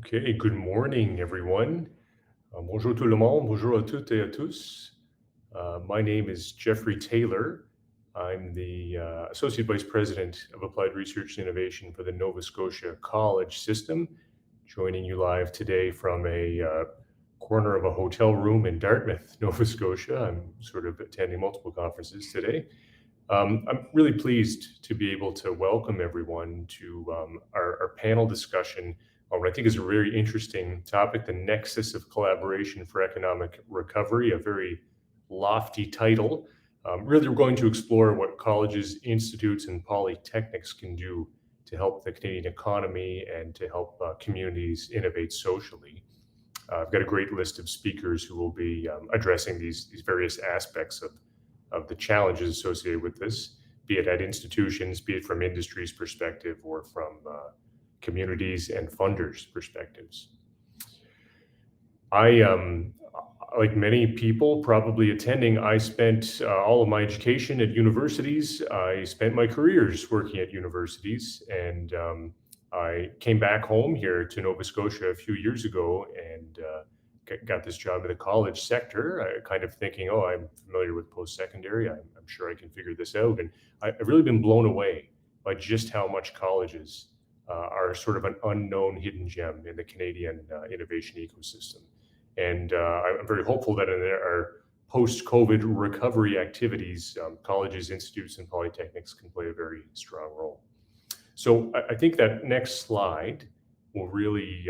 Okay, good morning, everyone. Bonjour tout le monde, bonjour à toutes et à tous. My name is Jeffrey Taylor. I'm the Associate Vice President of Applied Research and Innovation for the Nova Scotia College System, joining you live today from a corner of a hotel room in Dartmouth, Nova Scotia. I'm sort of attending multiple conferences today. I'm really pleased to be able to welcome everyone to our panel discussion on what I think is a very interesting topic, the nexus of collaboration for economic recovery, a very lofty title. Really, we're going to explore what colleges, institutes, and polytechnics can do to help the Canadian economy and to help communities innovate socially. I've got a great list of speakers who will be addressing these various aspects of the challenges associated with this, be it at institutions, be it from industry's perspective or from communities and funders' perspectives. Like many people probably attending, I spent all of my education at universities. I spent my careers working at universities, and I came back home here to Nova Scotia a few years ago and got this job in the college sector, kind of thinking, oh, I'm familiar with post-secondary. I'm sure I can figure this out. And I've really been blown away by just how much colleges are sort of an unknown hidden gem in the Canadian innovation ecosystem. And I'm very hopeful that in our post-COVID recovery activities, colleges, institutes, and polytechnics can play a very strong role. So I think that next slide will really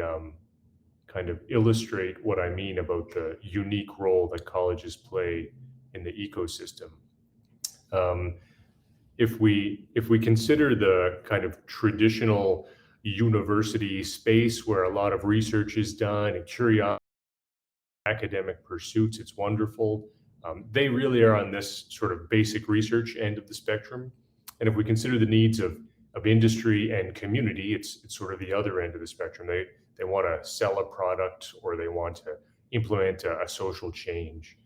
kind of illustrate what I mean about the unique role that colleges play in the ecosystem. If we consider the kind of traditional university space where a lot of research is done and curiosity, academic pursuits, it's wonderful. They really are on this sort of basic research end of the spectrum. And if we consider the needs of industry and community, it's sort of the other end of the spectrum. They want to sell a product or they want to implement a social change.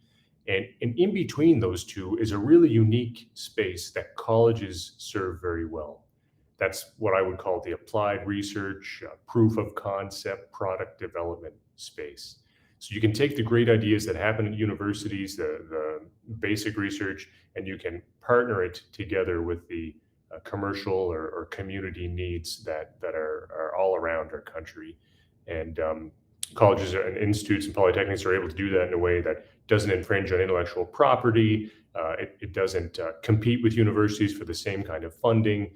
And in between those two is a really unique space that colleges serve very well. That's what I would call the applied research, proof of concept, product development space. So you can take the great ideas that happen at universities, the basic research, and you can partner it together with the commercial or community needs that are all around our country. And colleges and institutes and polytechnics are able to do that in a way that doesn't infringe on intellectual property. It doesn't compete with universities for the same kind of funding.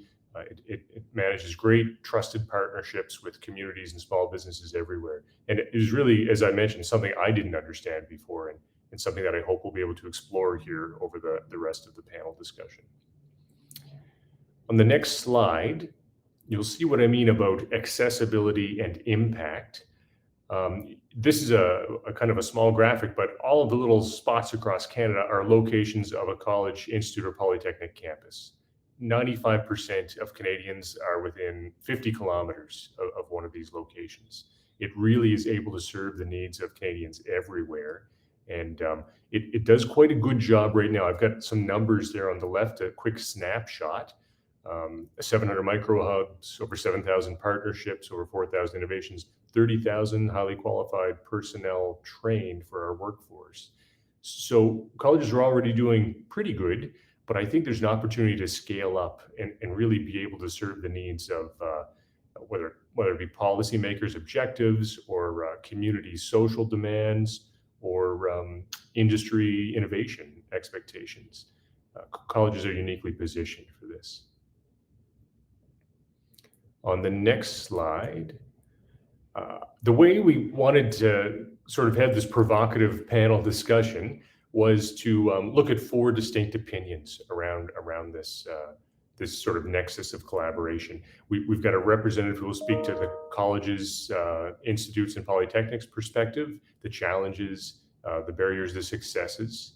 It manages great trusted partnerships with communities and small businesses everywhere. And it is really, as I mentioned, something I didn't understand before and something that I hope we'll be able to explore here over the rest of the panel discussion. On the next slide, you'll see what I mean about accessibility and impact. This is a kind of a small graphic, but all of the little spots across Canada are locations of a college, institute, or polytechnic campus. 95% of Canadians are within 50 kilometers of one of these locations. It really is able to serve the needs of Canadians everywhere. And it does quite a good job right now. I've got some numbers there on the left, a quick snapshot. 700 micro hubs, over 7,000 partnerships, over 4,000 innovations, 30,000 highly qualified personnel trained for our workforce. So colleges are already doing pretty good, but I think there's an opportunity to scale up and really be able to serve the needs of whether it be policymakers' objectives or community social demands or industry innovation expectations. Colleges are uniquely positioned for this. On the next slide, the way we wanted to sort of have this provocative panel discussion was to look at four distinct opinions around this this sort of nexus of collaboration. We've got a representative who will speak to the colleges, institutes, and polytechnics perspective, the challenges, the barriers, the successes.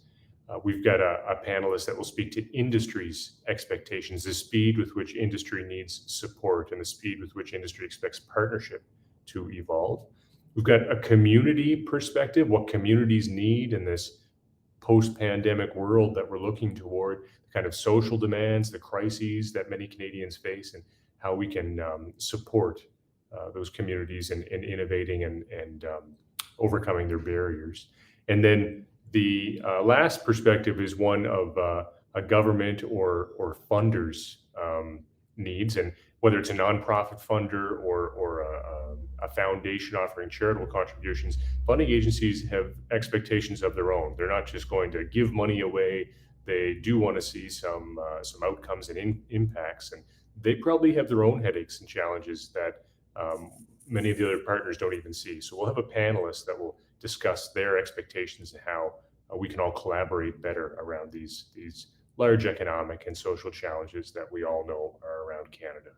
We've got a panelist that will speak to industry's expectations, the speed with which industry needs support and the speed with which industry expects partnership to evolve. We've got a community perspective, what communities need in this post-pandemic world that we're looking toward, the kind of social demands, the crises that many Canadians face, and how we can support those communities and innovating and overcoming their barriers. And then the last perspective is one of a government or funders needs, and whether it's a nonprofit funder or a foundation offering charitable contributions, funding agencies have expectations of their own. They're not just going to give money away. They do want to see some outcomes and impacts, and they probably have their own headaches and challenges that many of the other partners don't even see. So we'll have a panelist that will discuss their expectations and how we can all collaborate better around these large economic and social challenges that we all know are around Canada.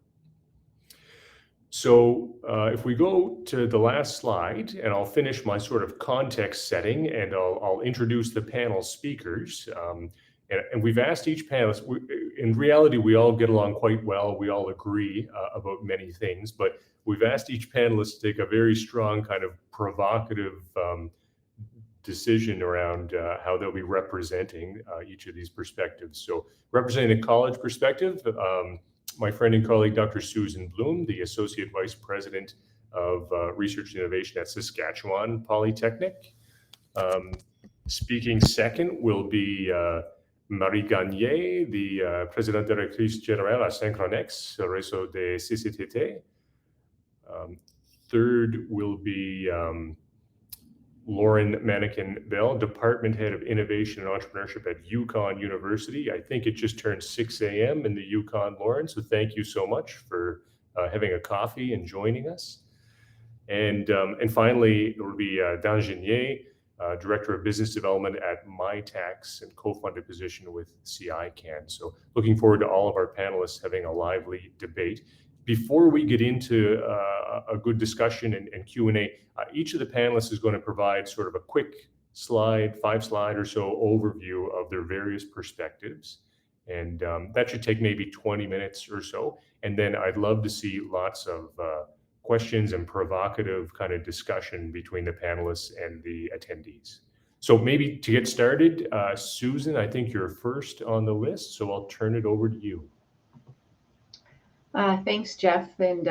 So if we go to the last slide, and I'll finish my sort of context setting, and I'll introduce the panel speakers. And we've asked each panelist, in reality, we all get along quite well. We all agree about many things, but we've asked each panelist to take a very strong kind of provocative decision around how they'll be representing each of these perspectives. So representing the college perspective, my friend and colleague, Dr. Susan Bloom, the Associate Vice President of Research and Innovation at Saskatchewan Polytechnic. Speaking second will be Marie Gagné, the Présidente Directrice Générale à Synchronex, Réseau des CCTT. Third will be Lauren Manikin-Bell, Department Head of Innovation and Entrepreneurship at Yukon University. I think it just turned 6 a.m. in the Yukon, Lauren, so thank you so much for having a coffee and joining us. And finally, there will be Dan Genier, Director of Business Development at MyTax and co-funded position with CICAN. So looking forward to all of our panelists having a lively debate. Before we get into a good discussion and Q&A, each of the panelists is going to provide sort of a quick slide, 5-slide or so overview of their various perspectives. And that should take maybe 20 minutes or so. And then I'd love to see lots of questions and provocative kind of discussion between the panelists and the attendees. So maybe to get started, Susan, I think you're first on the list, so I'll turn it over to you. Thanks, Jeff, and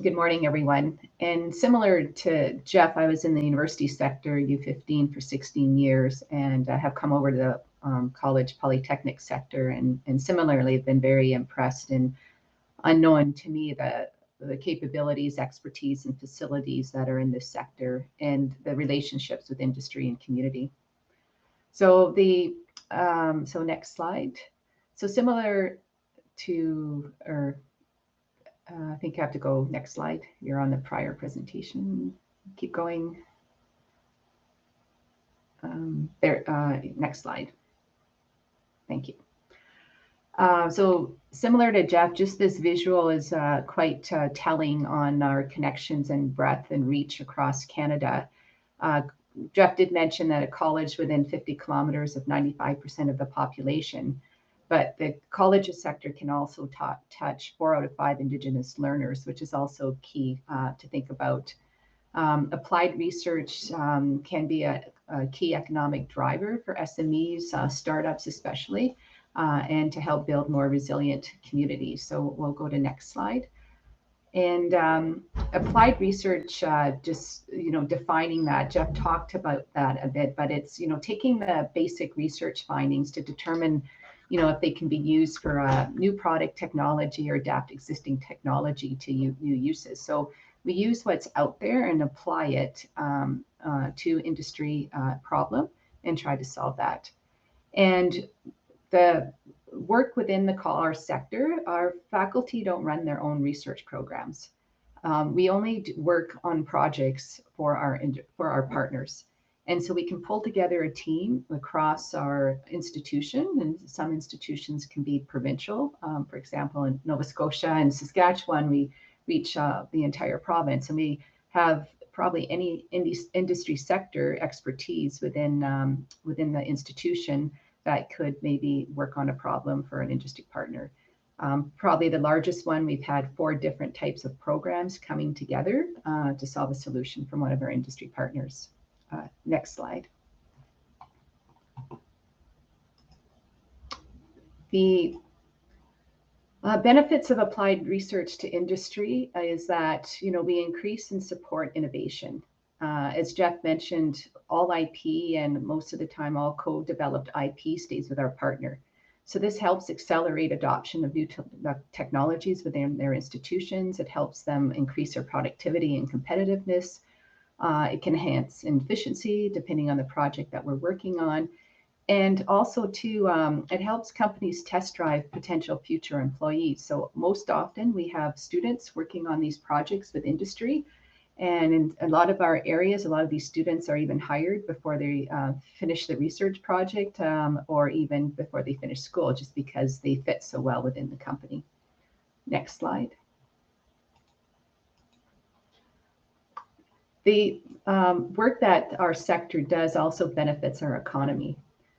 good morning, everyone. And similar to Jeff, I was in the university sector, U15, for 16 years, and have come over to the college polytechnic sector, and similarly have been very impressed and unknown to me the capabilities, expertise, and facilities that are in this sector and the relationships with industry and community. So so next slide. So similar to, I think you have to go next slide. You're on the prior presentation. Keep going. Next slide. Thank you. So similar to Jeff, just this visual is quite telling on our connections and breadth and reach across Canada. Jeff did mention that a college within 50 kilometers of 95% of the population, but the college sector can also touch 4 out of 5 Indigenous learners, which is also key to think about. Applied research can be a key economic driver for SMEs, startups especially, and to help build more resilient communities. So we'll go to next slide. And applied research, just, defining that, Jeff talked about that a bit, but it's, taking the basic research findings to determine, if they can be used for new product technology or adapt existing technology to new uses. So we use what's out there and apply it to industry problem and try to solve that. And the work within our sector, our faculty don't run their own research programs. We only work on projects for our partners. And so we can pull together a team across our institution, and some institutions can be provincial. For example, in Nova Scotia and Saskatchewan, we reach the entire province, and we have probably any industry sector expertise within the institution that could maybe work on a problem for an industry partner. Probably the largest one, we've had 4 different types of programs coming together to solve a solution from one of our industry partners. Next slide. Benefits of applied research to industry is that, we increase and support innovation. As Jeff mentioned, all IP and most of the time all co-developed IP stays with our partner. So this helps accelerate adoption of new technologies within their institutions. It helps them increase their productivity and competitiveness. It can enhance efficiency depending on the project that we're working on. And also too, it helps companies test drive potential future employees. So most often we have students working on these projects with industry. And in a lot of our areas, a lot of these students are even hired before they finish the research project or even before they finish school, just because they fit so well within the company. Next slide. The work that our sector does also benefits our economy.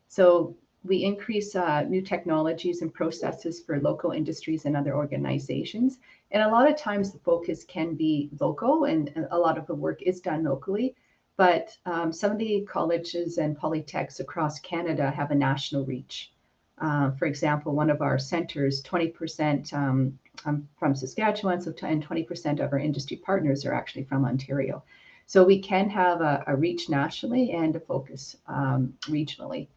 So we increase new technologies and processes for local industries and other organizations. And a lot of times the focus can be local and a lot of the work is done locally. But some of the colleges and polytechs across Canada have a national reach. For example, one of our centers, 20% from Saskatchewan, and 20% of our industry partners are actually from Ontario. So we can have a reach nationally and a focus regionally.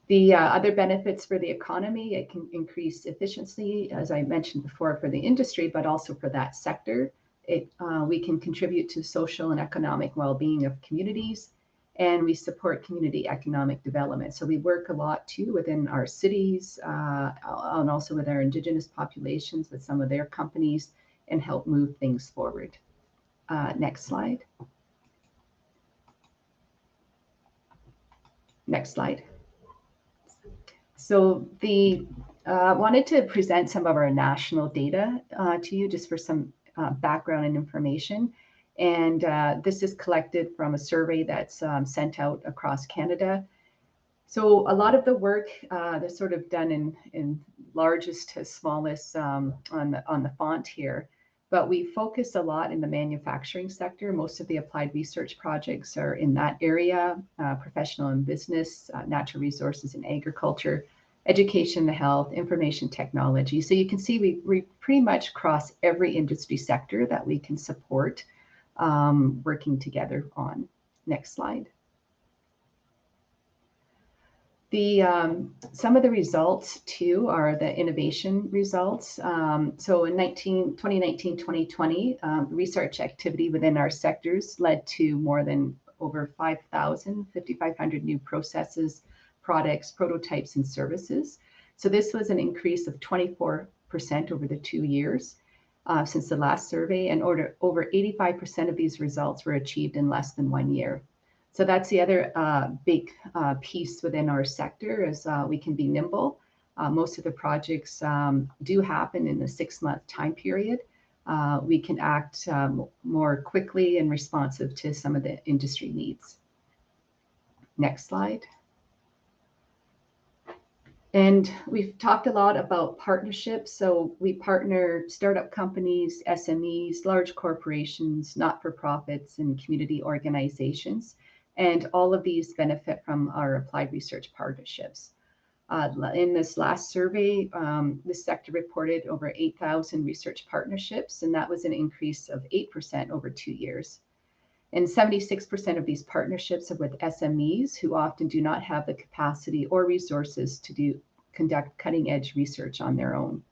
The other benefits for the economy, it can increase efficiency, as I mentioned before, for the industry, but also for that sector. We can contribute to social and economic well-being of communities, and we support community economic development. So we work a lot too within our cities and also with our Indigenous populations, with some of their companies, and help move things forward. Next slide. Next slide. So wanted to present some of our national data to you just for some background and information. And this is collected from a survey that's sent out across Canada. So a lot of the work that's sort of done in largest to smallest on the font here. But we focus a lot in the manufacturing sector. Most of the applied research projects are in that area, professional and business, natural resources and agriculture, education, the health, information technology. So you can see we pretty much cross every industry sector that we can support working together on. Next slide. Some of the results too are the innovation results. So in 2019-2020, research activity within our sectors led to more than over 5,500 new processes, products, prototypes, and services. So this was an increase of 24% over the 2 years since the last survey, and over 85% of these results were achieved in less than 1 year. So that's the other big piece within our sector is we can be nimble. Most of the projects do happen in the 6-month time period. We can act more quickly and responsive to some of the industry needs. Next slide. And we've talked a lot about partnerships. So we partner startup companies, SMEs, large corporations, not-for-profits, and community organizations. And all of these benefit from our applied research partnerships. In this last survey, this sector reported over 8,000 research partnerships, and that was an increase of 8% over 2 years. And 76% of these partnerships are with SMEs who often do not have the capacity or resources to conduct cutting-edge research on their own.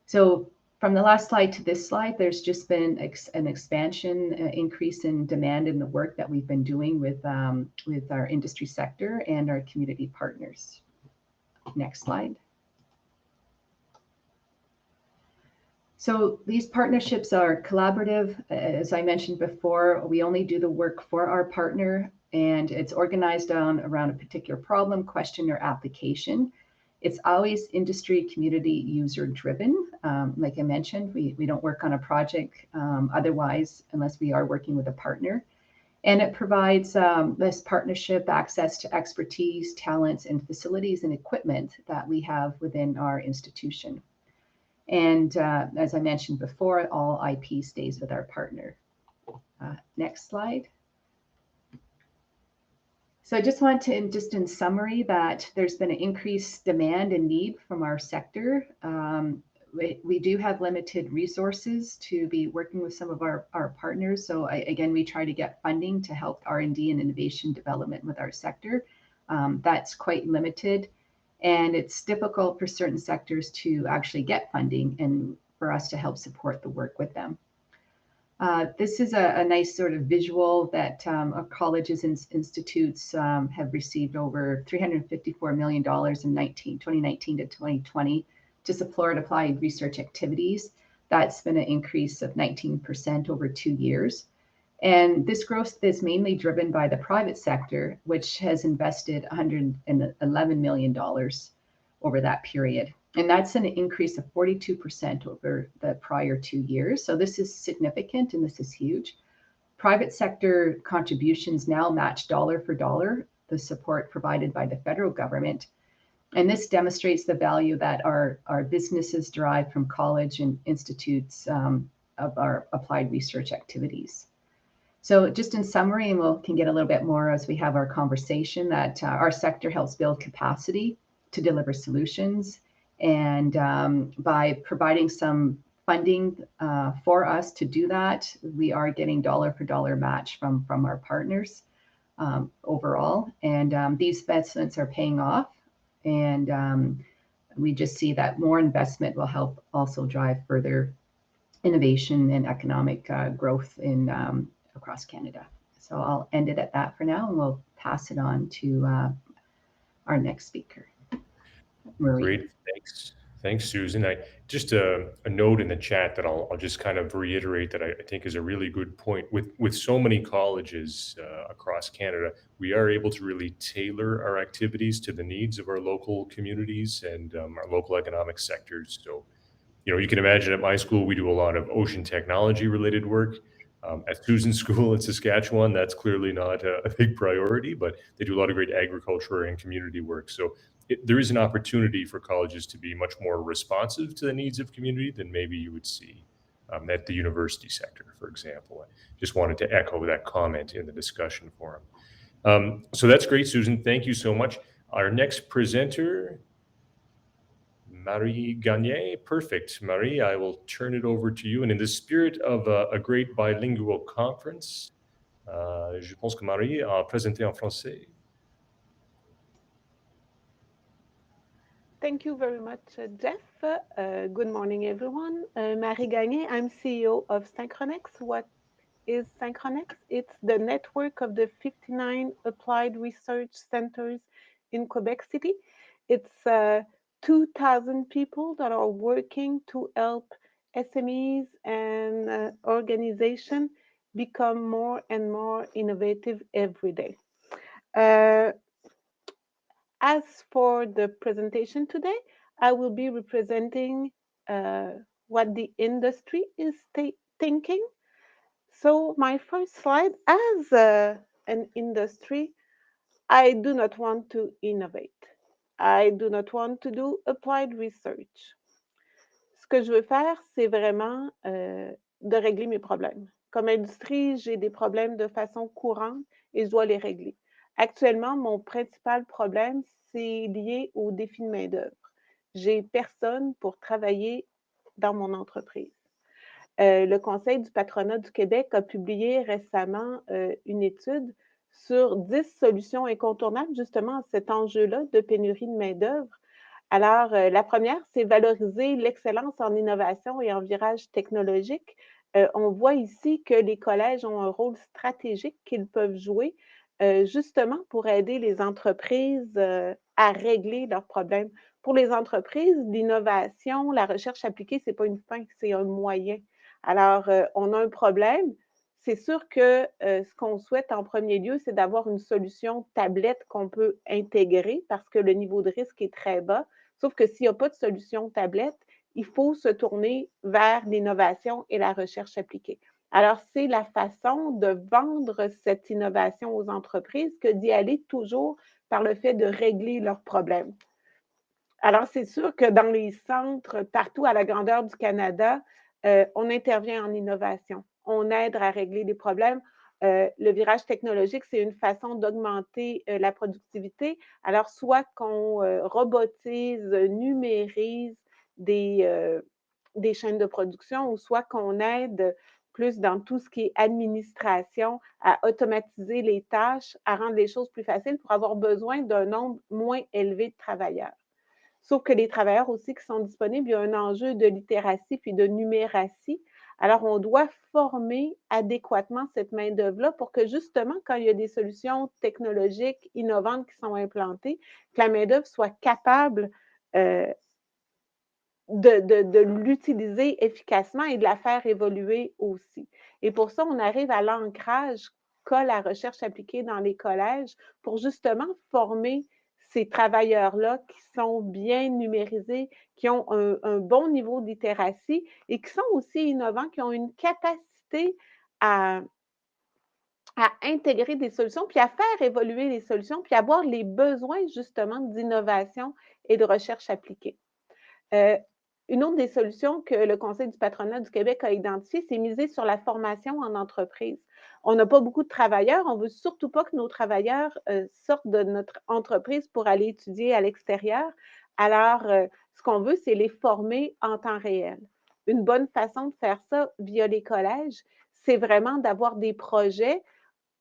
So from the last slide to this slide, there's just been an expansion, increase in demand in the work that we've been doing with our industry sector and our community partners. Next slide. So these partnerships are collaborative. As I mentioned before, we only do the work for our partner, and it's organized around a particular problem, question, or application. It's always industry, community, user driven. Like I mentioned, we don't work on a project otherwise unless we are working with a partner. And it provides this partnership access to expertise, talents, and facilities and equipment that we have within our institution. And as I mentioned before, all IP stays with our partner. Next slide. So I just want to, just in summary, that there's been an increased demand and need from our sector. We do have limited resources to be working with some of our partners. So again, we try to get funding to help R&D and innovation development with our sector. That's quite limited. And it's difficult for certain sectors to actually get funding and for us to help support the work with them. This is a nice sort of visual that colleges and institutes have received over $354 million in 2019 to 2020 to support applied research activities. That's been an increase of 19% over 2 years. And this growth is mainly driven by the private sector, which has invested $111 million over that period. And that's an increase of 42% over the prior 2 years. So this is significant and this is huge. Private sector contributions now match dollar for dollar the support provided by the federal government. And this demonstrates the value that our businesses derive from college and institutes of our applied research activities. So just in summary, and we can get a little bit more as we have our conversation, that our sector helps build capacity to deliver solutions. And by providing some funding for us to do that, we are getting dollar for dollar match from our partners overall. And these investments are paying off. And we just see that more investment will help also drive further innovation and economic growth in across Canada. So I'll end it at that for now, and we'll pass it on to our next speaker, Marie. Great, thanks, Susan. I just a note in the chat that I'll just kind of reiterate that I think is a really good point. With so many colleges across Canada, we are able to really tailor our activities to the needs of our local communities and our local economic sectors. So, you can imagine at my school, we do a lot of ocean technology related work. At Susan's school in Saskatchewan, that's clearly not a big priority, but they do a lot of great agriculture and community work. So there is an opportunity for colleges to be much more responsive to the needs of community than maybe you would see at the university sector, for example. I just wanted to echo that comment in the discussion forum. So that's great, Susan. Thank you so much. Our next presenter, Marie Gagné. Perfect. Marie, I will turn it over to you. And in the spirit of a great bilingual conference, je pense que Marie a présenté en français. Thank you very much, Jeff. Good morning, everyone. Marie Gagné, I'm CEO of Synchronex. What is Synchronex? It's the network of the 59 applied research centers in Quebec City. It's 2,000 people that are working to help SMEs and organizations become more and more innovative every day. As for the presentation today, I will be representing what the industry is thinking. So my first slide, as an industry, I do not want to innovate. I do not want to do applied research. Ce que je veux faire, c'est vraiment de régler mes problèmes. Comme industrie, j'ai des problèmes de façon courante et je dois les régler. Actuellement, mon principal problème, c'est lié au défi de main-d'œuvre. J'ai personne pour travailler dans mon entreprise. Le Conseil du patronat du Québec a publié récemment une étude sur 10 solutions incontournables justement à cet enjeu-là de pénurie de main-d'œuvre. Alors, la première, c'est valoriser l'excellence en innovation et en virage technologique. On voit ici que les collèges ont un rôle stratégique qu'ils peuvent jouer justement pour aider les entreprises à régler leurs problèmes. Pour les entreprises, l'innovation, la recherche appliquée, ce n'est pas une fin, c'est un moyen. Alors, on a un problème. C'est sûr que ce qu'on souhaite en premier lieu, c'est d'avoir une solution tablette qu'on peut intégrer parce que le niveau de risque est très bas. Sauf que s'il n'y a pas de solution tablette, il faut se tourner vers l'innovation et la recherche appliquée. Alors, c'est la façon de vendre cette innovation aux entreprises que d'y aller toujours par le fait de régler leurs problèmes. Alors, c'est sûr que dans les centres, partout à la grandeur du Canada, on intervient en innovation. On aide à régler des problèmes. Le virage technologique, c'est une façon d'augmenter la productivité. Alors, soit qu'on robotise, numérise des chaînes de production, ou soit qu'on aide plus dans tout ce qui est administration, à automatiser les tâches, à rendre les choses plus faciles pour avoir besoin d'un nombre moins élevé de travailleurs. Sauf que les travailleurs aussi qui sont disponibles, il y a un enjeu de littératie puis de numératie. Alors, on doit former adéquatement cette main-d'œuvre-là pour que justement, quand il y a des solutions technologiques innovantes qui sont implantées, que la main-d'œuvre soit capable de l'utiliser efficacement et de la faire évoluer aussi. Et pour ça, on arrive à l'ancrage qu'a la recherche appliquée dans les collèges pour justement former ces travailleurs-là qui sont bien numérisés, qui ont un bon niveau de littératie et qui sont aussi innovants, qui ont une capacité à intégrer des solutions, puis à faire évoluer les solutions, puis à voir les besoins justement d'innovation et de recherche appliquée. Une autre des solutions que le Conseil du patronat du Québec a identifiées, c'est miser sur la formation en entreprise. On n'a pas beaucoup de travailleurs, on ne veut surtout pas que nos travailleurs sortent de notre entreprise pour aller étudier à l'extérieur. Alors, ce qu'on veut, c'est les former en temps réel. Une bonne façon de faire ça via les collèges, c'est vraiment d'avoir des projets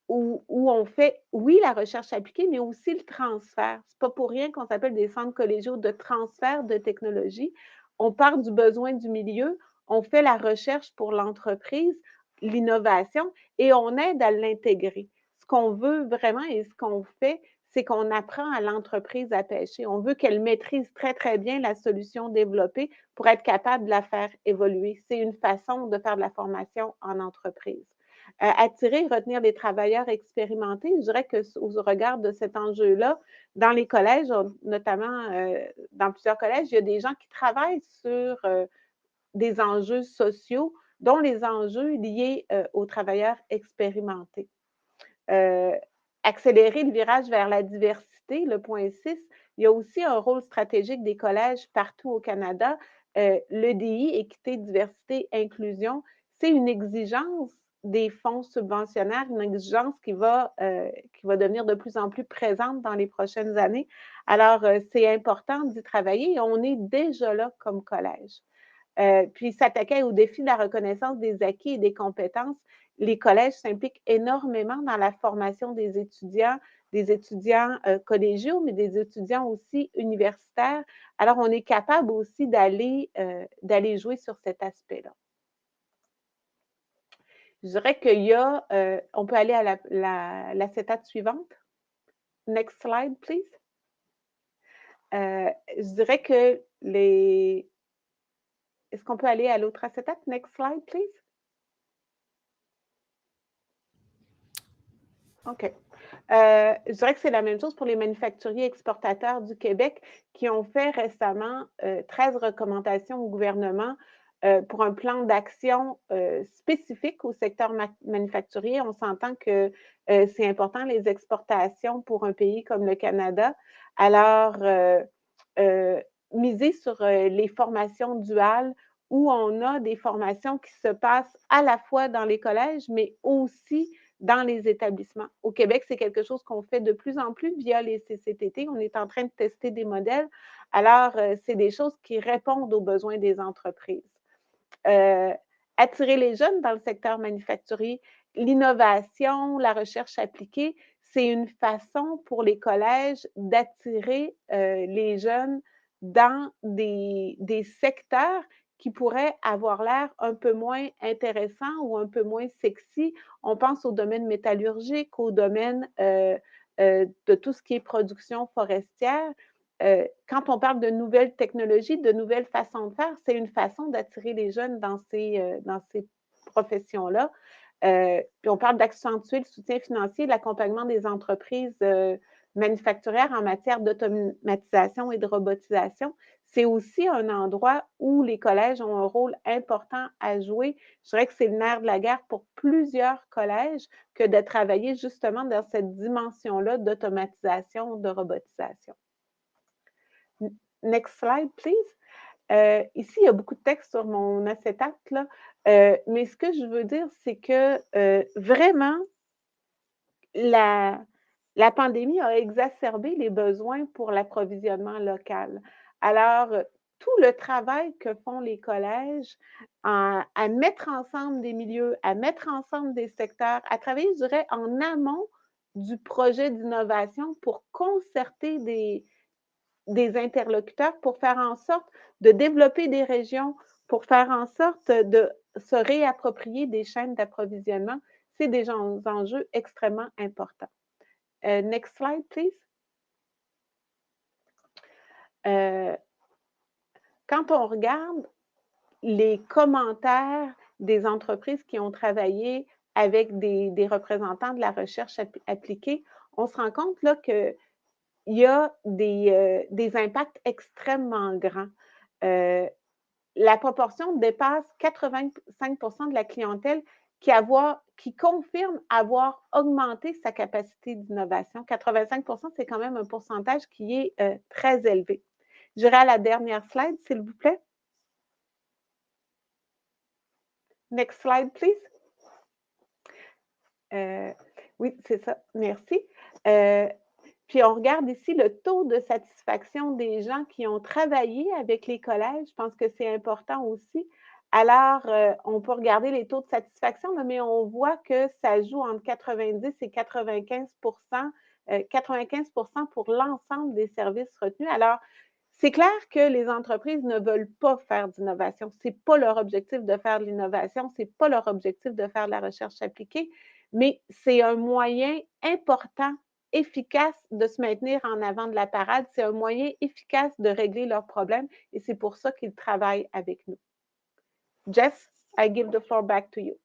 où on fait, oui, la recherche appliquée, mais aussi le transfert. Ce n'est pas pour rien qu'on s'appelle des centres collégiaux de transfert de technologie. On part du besoin du milieu, on fait la recherche pour l'entreprise, l'innovation, et on aide à l'intégrer. Ce qu'on veut vraiment et ce qu'on fait, c'est qu'on apprend à l'entreprise à pêcher. On veut qu'elle maîtrise très, très bien la solution développée pour être capable de la faire évoluer. C'est une façon de faire de la formation en entreprise. Attirer et retenir des travailleurs expérimentés, je dirais qu'au regard de cet enjeu-là, dans les collèges, notamment dans plusieurs collèges, il y a des gens qui travaillent sur des enjeux sociaux, dont les enjeux liés aux travailleurs expérimentés. Accélérer le virage vers la diversité, le point 6, il y a aussi un rôle stratégique des collèges partout au Canada. L'EDI, équité, diversité, inclusion, c'est une exigence des fonds subventionnaires, une exigence qui va devenir de plus en plus présente dans les prochaines années. Alors, c'est important d'y travailler et on est déjà là comme collège. Puis s'attaquer au défi de la reconnaissance des acquis et des compétences. Les collèges s'impliquent énormément dans la formation des étudiants collégiaux, mais des étudiants aussi universitaires. Alors, on est capable aussi d'aller jouer sur cet aspect-là. Je dirais qu'il y a, on peut aller à l'acétate suivante. Next slide, please. Je dirais que Est-ce qu'on peut aller à l'autre acétate? Next slide, please. OK. Je dirais que c'est la même chose pour les manufacturiers exportateurs du Québec qui ont fait récemment 13 recommandations au gouvernement pour un plan d'action spécifique au secteur manufacturier. On s'entend que c'est important les exportations pour un pays comme le Canada. Alors, miser sur les formations duales où on a des formations qui se passent à la fois dans les collèges, mais aussi dans les établissements. Au Québec, c'est quelque chose qu'on fait de plus en plus via les CCTT. On est en train de tester des modèles. Alors, c'est des choses qui répondent aux besoins des entreprises. Attirer les jeunes dans le secteur manufacturier, l'innovation, la recherche appliquée, c'est une façon pour les collèges d'attirer les jeunes dans des secteurs qui pourraient avoir l'air un peu moins intéressants ou un peu moins sexy. On pense au domaine métallurgique, au domaine de tout ce qui est production forestière. Quand on parle de nouvelles technologies, de nouvelles façons de faire, c'est une façon d'attirer les jeunes dans ces professions-là. Puis on parle d'accentuer le soutien financier, l'accompagnement des entreprises manufacturières en matière d'automatisation et de robotisation. C'est aussi un endroit où les collèges ont un rôle important à jouer. Je dirais que c'est le nerf de la guerre pour plusieurs collèges que de travailler justement dans cette dimension-là d'automatisation, de robotisation. Next slide, please. Ici, il y a beaucoup de texte sur mon acétate, là. Mais ce que je veux dire, c'est que vraiment, la pandémie a exacerbé les besoins pour l'approvisionnement local. Alors, tout le travail que font les collèges à mettre ensemble des milieux, à mettre ensemble des secteurs, à travailler, je dirais, en amont du projet d'innovation pour concerter des interlocuteurs, pour faire en sorte de développer des régions, pour faire en sorte de se réapproprier des chaînes d'approvisionnement, c'est des enjeux extrêmement importants. Next slide, please. Quand on regarde les commentaires des entreprises qui ont travaillé avec des représentants de la recherche appliquée, on se rend compte là qu'il y a des impacts extrêmement grands. La proportion dépasse 85% de la clientèle qui confirme avoir augmenté sa capacité d'innovation. 85%, c'est quand même un pourcentage qui est très élevé. J'irai à la dernière slide, s'il vous plaît. Next slide, please. Oui, c'est ça. Merci. Puis on regarde ici le taux de satisfaction des gens qui ont travaillé avec les collèges. Je pense que c'est important aussi. Alors, on peut regarder les taux de satisfaction, mais on voit que ça joue entre 90 et 95%, 95% pour l'ensemble des services retenus. Alors, c'est clair que les entreprises ne veulent pas faire d'innovation. Ce n'est pas leur objectif de faire de l'innovation, ce n'est pas leur objectif de faire de la recherche appliquée, mais c'est un moyen important, efficace de se maintenir en avant de la parade. C'est un moyen efficace de régler leurs problèmes et c'est pour ça qu'ils travaillent avec nous. Jess, I give the floor back to you.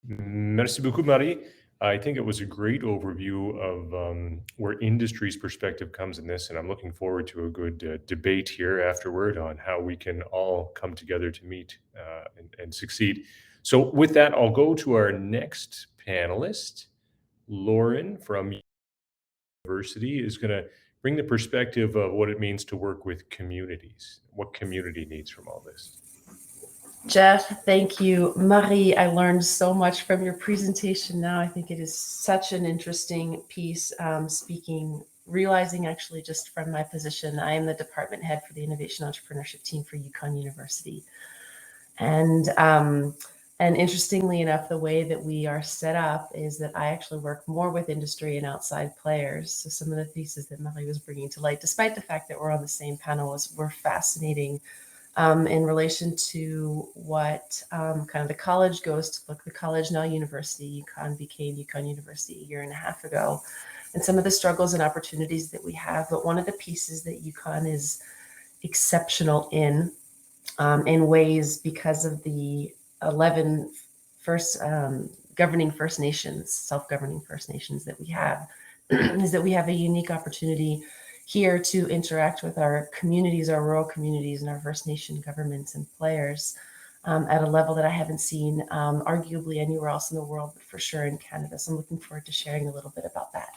Merci beaucoup, Marie. I think it was a great overview of where industry's perspective comes in this, and I'm looking forward to a good debate here afterward on how we can all come together to meet and succeed. So with that, I'll go to our next panelist. Lauren from University is going to bring the perspective of what it means to work with communities, what community needs from all this. Jeff, thank you. Marie, I learned so much from your presentation now. I think it is such an interesting piece, realizing actually just from my position, I am the department head for the Innovation Entrepreneurship team for UConn University. And interestingly enough, the way that we are set up is that I actually work more with industry and outside players. So some of the pieces that Marie was bringing to light, despite the fact that we're on the same panel, were fascinating in relation to what kind of the college goes to look. The college, now university, UConn became UConn University a year and a half ago, and some of the struggles and opportunities that we have. But one of the pieces that UConn is exceptional in ways because of the 11 governing First Nations, self-governing First Nations that we have, is that we have a unique opportunity here to interact with our communities, our rural communities, and our First Nation governments and players at a level that I haven't seen arguably anywhere else in the world, but for sure in Canada. So I'm looking forward to sharing a little bit about that.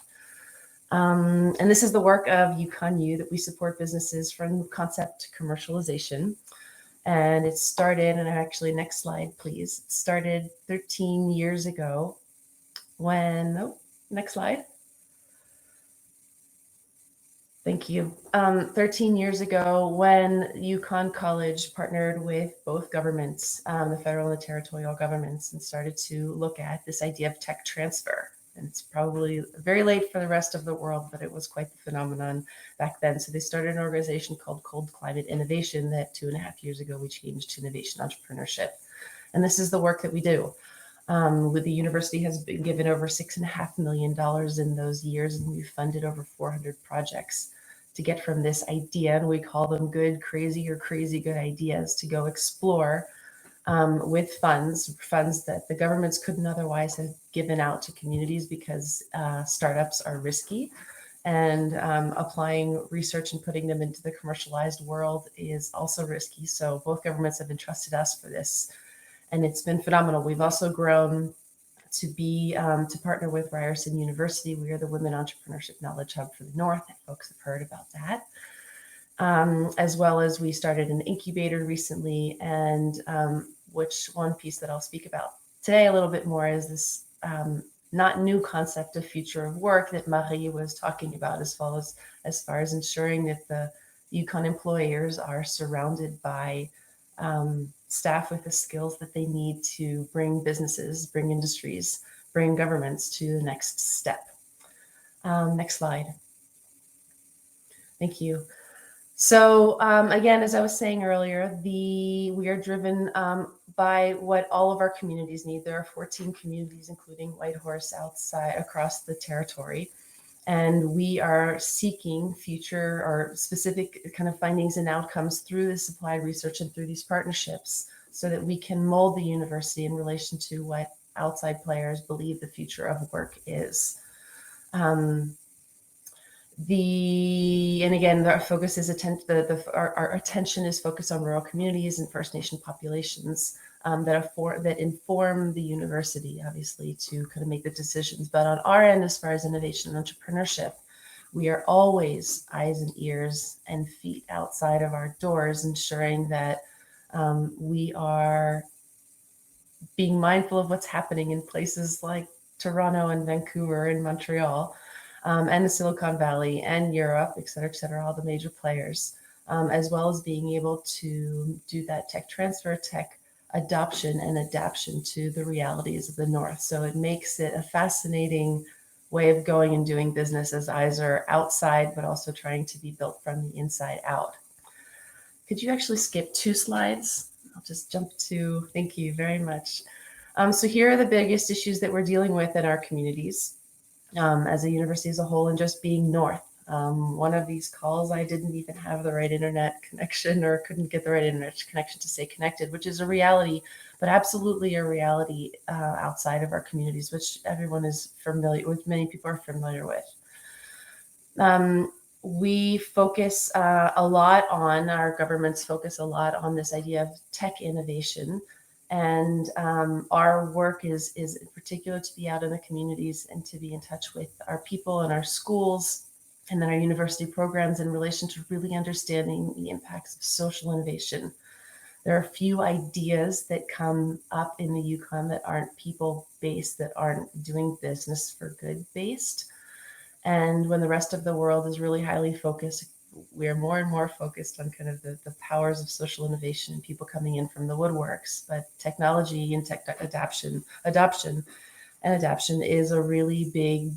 And this is the work of UConn U, that we support businesses from concept to commercialization. And it started, and actually, next slide, please. It started 13 years ago when, next slide. Thank you. 13 years ago when UConn College partnered with both governments, the federal and the territorial governments, and started to look at this idea of tech transfer. And it's probably very late for the rest of the world, but it was quite the phenomenon back then. So they started an organization called Cold Climate Innovation that 2.5 years ago we changed to Innovation Entrepreneurship. And this is the work that we do. With the university has been given over $6.5 million in those years, and we've funded over 400 projects to get from this idea, and we call them good, crazy, or crazy good ideas, to go explore with funds that the governments couldn't otherwise have given out to communities because startups are risky, and applying research and putting them into the commercialized world is also risky. So both governments have entrusted us for this, and it's been phenomenal. We've also grown to be to partner with Ryerson University. We are the Women Entrepreneurship Knowledge Hub for the North. Folks have heard about that. As well as we started an incubator recently, and which one piece that I'll speak about today a little bit more is this not new concept of future of work that Marie was talking about, as far as ensuring that the Yukon employers are surrounded by staff with the skills that they need to bring businesses, bring industries, bring governments to the next step. Next slide. Thank you. So again, as I was saying earlier, we are driven by what all of our communities need. There are 14 communities, including Whitehorse, outside across the territory. And we are seeking future or specific kind of findings and outcomes through this applied research and through these partnerships so that we can mold the university in relation to what outside players believe the future of work is. And again, our focus is our attention is focused on rural communities and First Nation populations that inform the university, obviously, to kind of make the decisions. But on our end, as far as innovation and entrepreneurship, we are always eyes and ears and feet outside of our doors, ensuring that we are being mindful of what's happening in places like Toronto and Vancouver and Montreal, and the Silicon Valley and Europe, et cetera, all the major players, as well as being able to do that tech transfer, tech adoption and adaptation to the realities of the North. So it makes it a fascinating way of going and doing business as eyes are outside, but also trying to be built from the inside out. Could you actually skip 2 slides? I'll just jump to, thank you very much. So here are the biggest issues that we're dealing with in our communities. As a university as a whole, and just being north. One of these calls, I didn't even have the right internet connection or couldn't get the right internet connection to stay connected, which is a reality, but absolutely a reality outside of our communities, which everyone is familiar with, many people are familiar with. We focus a lot on, our governments focus a lot on this idea of tech innovation. And our work is in particular to be out in the communities and to be in touch with our people and our schools and then our university programs in relation to really understanding the impacts of social innovation. There are a few ideas that come up in the Yukon that aren't people-based, that aren't doing business for good-based. And when the rest of the world is really highly focused, we are more and more focused on kind of the powers of social innovation and people coming in from the woodworks. But technology and tech adoption is a really big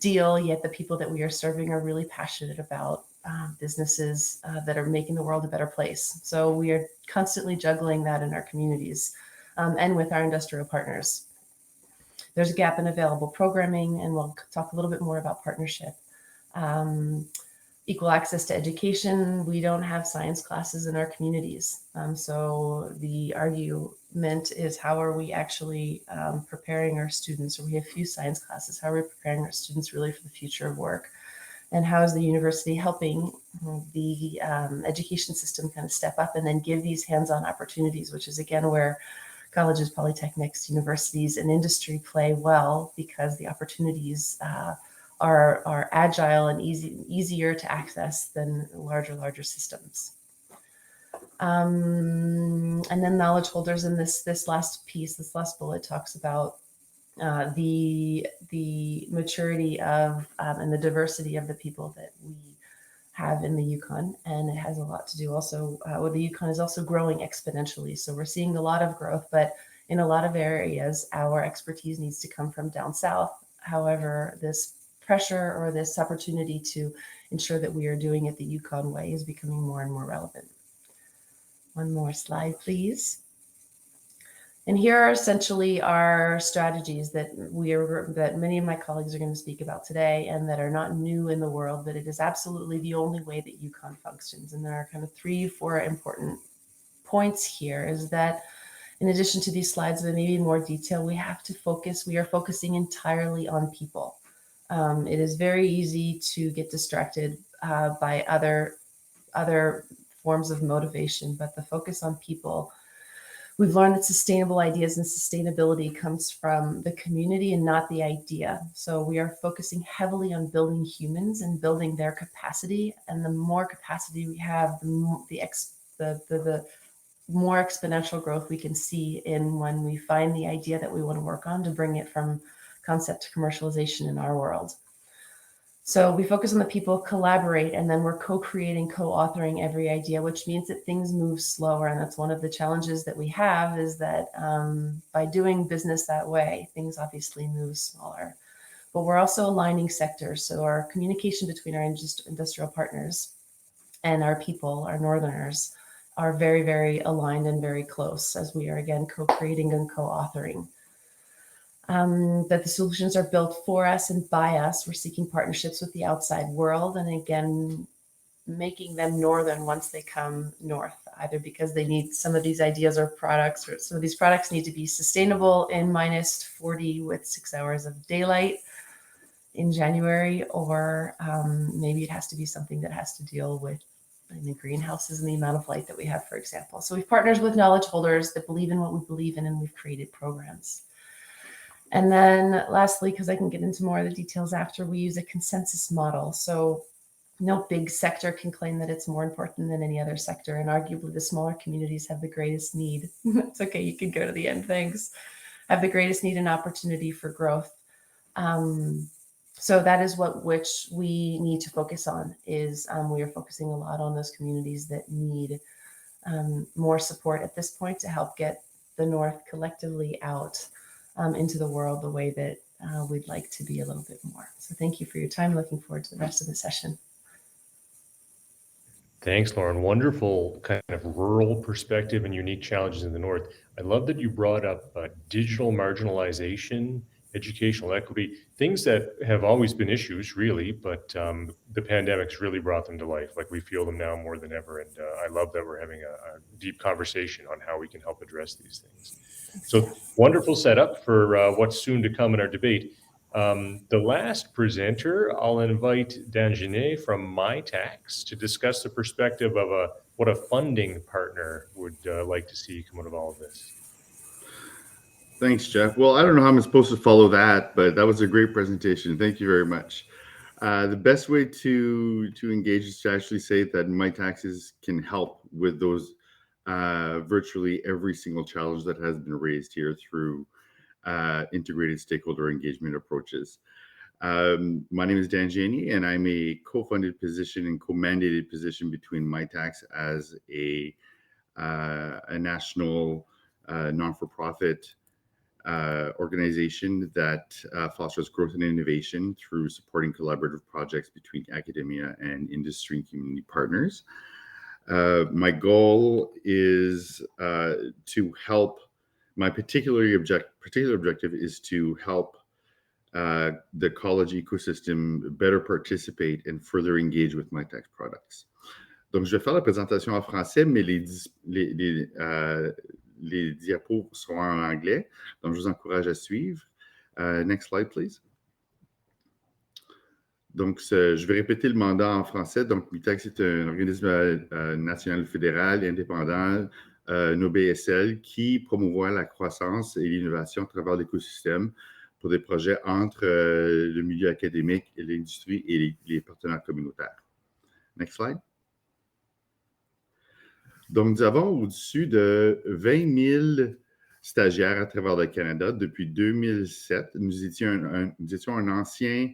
deal, yet the people that we are serving are really passionate about businesses that are making the world a better place. So we are constantly juggling that in our communities and with our industrial partners. There's a gap in available programming, and we'll talk a little bit more about partnership. Equal access to education. We don't have science classes in our communities. So the argument is, how are we actually preparing our students? Or we have few science classes. How are we preparing our students really for the future of work? And how is the university helping the education system kind of step up and then give these hands-on opportunities, which is again where colleges, polytechnics, universities, and industry play well, because the opportunities are agile and easier to access than larger systems. And then knowledge holders in this last piece, this last bullet talks about the maturity of and the diversity of the people that we have in the Yukon. And it has a lot to do also with the Yukon is also growing exponentially. So we're seeing a lot of growth, but in a lot of areas, our expertise needs to come from down south. However, this pressure or this opportunity to ensure that we are doing it the Yukon way is becoming more and more relevant. One more slide, please. And here are essentially our strategies that many of my colleagues are going to speak about today, and that are not new in the world, but it is absolutely the only way that Yukon functions. And there are kind of 3-4 important points here, is that in addition to these slides, but maybe in more detail, we are focusing entirely on people. It is very easy to get distracted by other forms of motivation, but the focus on people, we've learned that sustainable ideas and sustainability comes from the community and not the idea. So we are focusing heavily on building humans and building their more exponential growth we can see in when we find the idea that we want to work on to bring it from concept to commercialization in our world. So we focus on the people, collaborate, and then we're co-creating, co-authoring every idea, which means that things move slower. And that's one of the challenges that we have, is that by doing business that way, things obviously move smaller. But we're also aligning sectors. So our communication between our industrial partners and our people, our Northerners, are very, very aligned and very close, as we are, again, co-creating and co-authoring. That the solutions are built for us and by us. We're seeking partnerships with the outside world, and again, making them Northern once they come north, either because they need some of these ideas or products, or some of these products need to be sustainable in -40 with 6 hours of daylight in January, or maybe it has to be something that has to deal with the greenhouses and the amount of light that we have, for example. So we've partnered with knowledge holders that believe in what we believe in, and we've created programs. And then lastly, because I can get into more of the details after, we use a consensus model. So no big sector can claim that it's more important than any other sector. And arguably the smaller communities have the greatest need. It's okay, you can go to the end, thanks. Have the greatest need and opportunity for growth. So that is which we need to focus on, is we are focusing a lot on those communities that need more support at this point to help get the North collectively out into the world the way that we'd like to be a little bit more. So thank you for your time. Looking forward to the rest of the session. Thanks, Lauren. Wonderful kind of rural perspective and unique challenges in the North. I love that you brought up digital marginalization, educational equity, things that have always been issues, really, but the pandemic's really brought them to life. Like, we feel them now more than ever. And I love that we're having a deep conversation on how we can help address these things. So wonderful setup for what's soon to come in our debate. The last presenter, I'll invite Danjine from MyTax to discuss the perspective of what a funding partner would like to see come out of all of this. Thanks, Jeff. Well, I don't know how I'm supposed to follow that, but that was a great presentation. Thank you very much. The best way to engage is to actually say that MyTaxes can help with those virtually every single challenge that has been raised here through integrated stakeholder engagement approaches. My name is Dan Janie, and I'm a co-funded position and co-mandated position between MyTax as a national non-for-profit organization that fosters growth and innovation through supporting collaborative projects between academia and industry and community partners. My goal is to help. My particular objective is to help the college ecosystem better participate and further engage with MyTax products. Donc, je vais faire la présentation en français, mais les diapos seront en anglais. Donc, je vous encourage à suivre. Next slide, please. Donc, je vais répéter le mandat en français. Donc, MyTax est un organisme national fédéral indépendant, une OBSL, qui promouvoit la croissance et l'innovation à travers l'écosystème pour des projets entre le milieu académique, et l'industrie et les partenaires communautaires. Next slide. Donc, nous avons au-dessus de 20 000 stagiaires à travers le Canada depuis 2007. Nous étions un ancien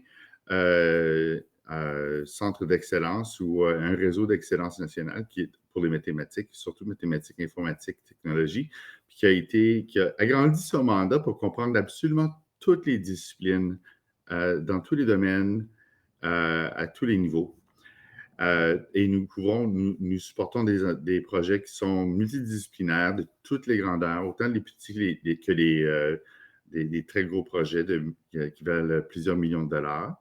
centre d'excellence ou un réseau d'excellence nationale qui est pour les mathématiques, surtout mathématiques, informatique, technologie, puis qui a agrandi son mandat pour comprendre absolument toutes les disciplines dans tous les domaines, à tous les niveaux. Et nous supportons des projets qui sont multidisciplinaires de toutes les grandeurs, autant les petits que les très gros projets qui valent plusieurs millions de dollars.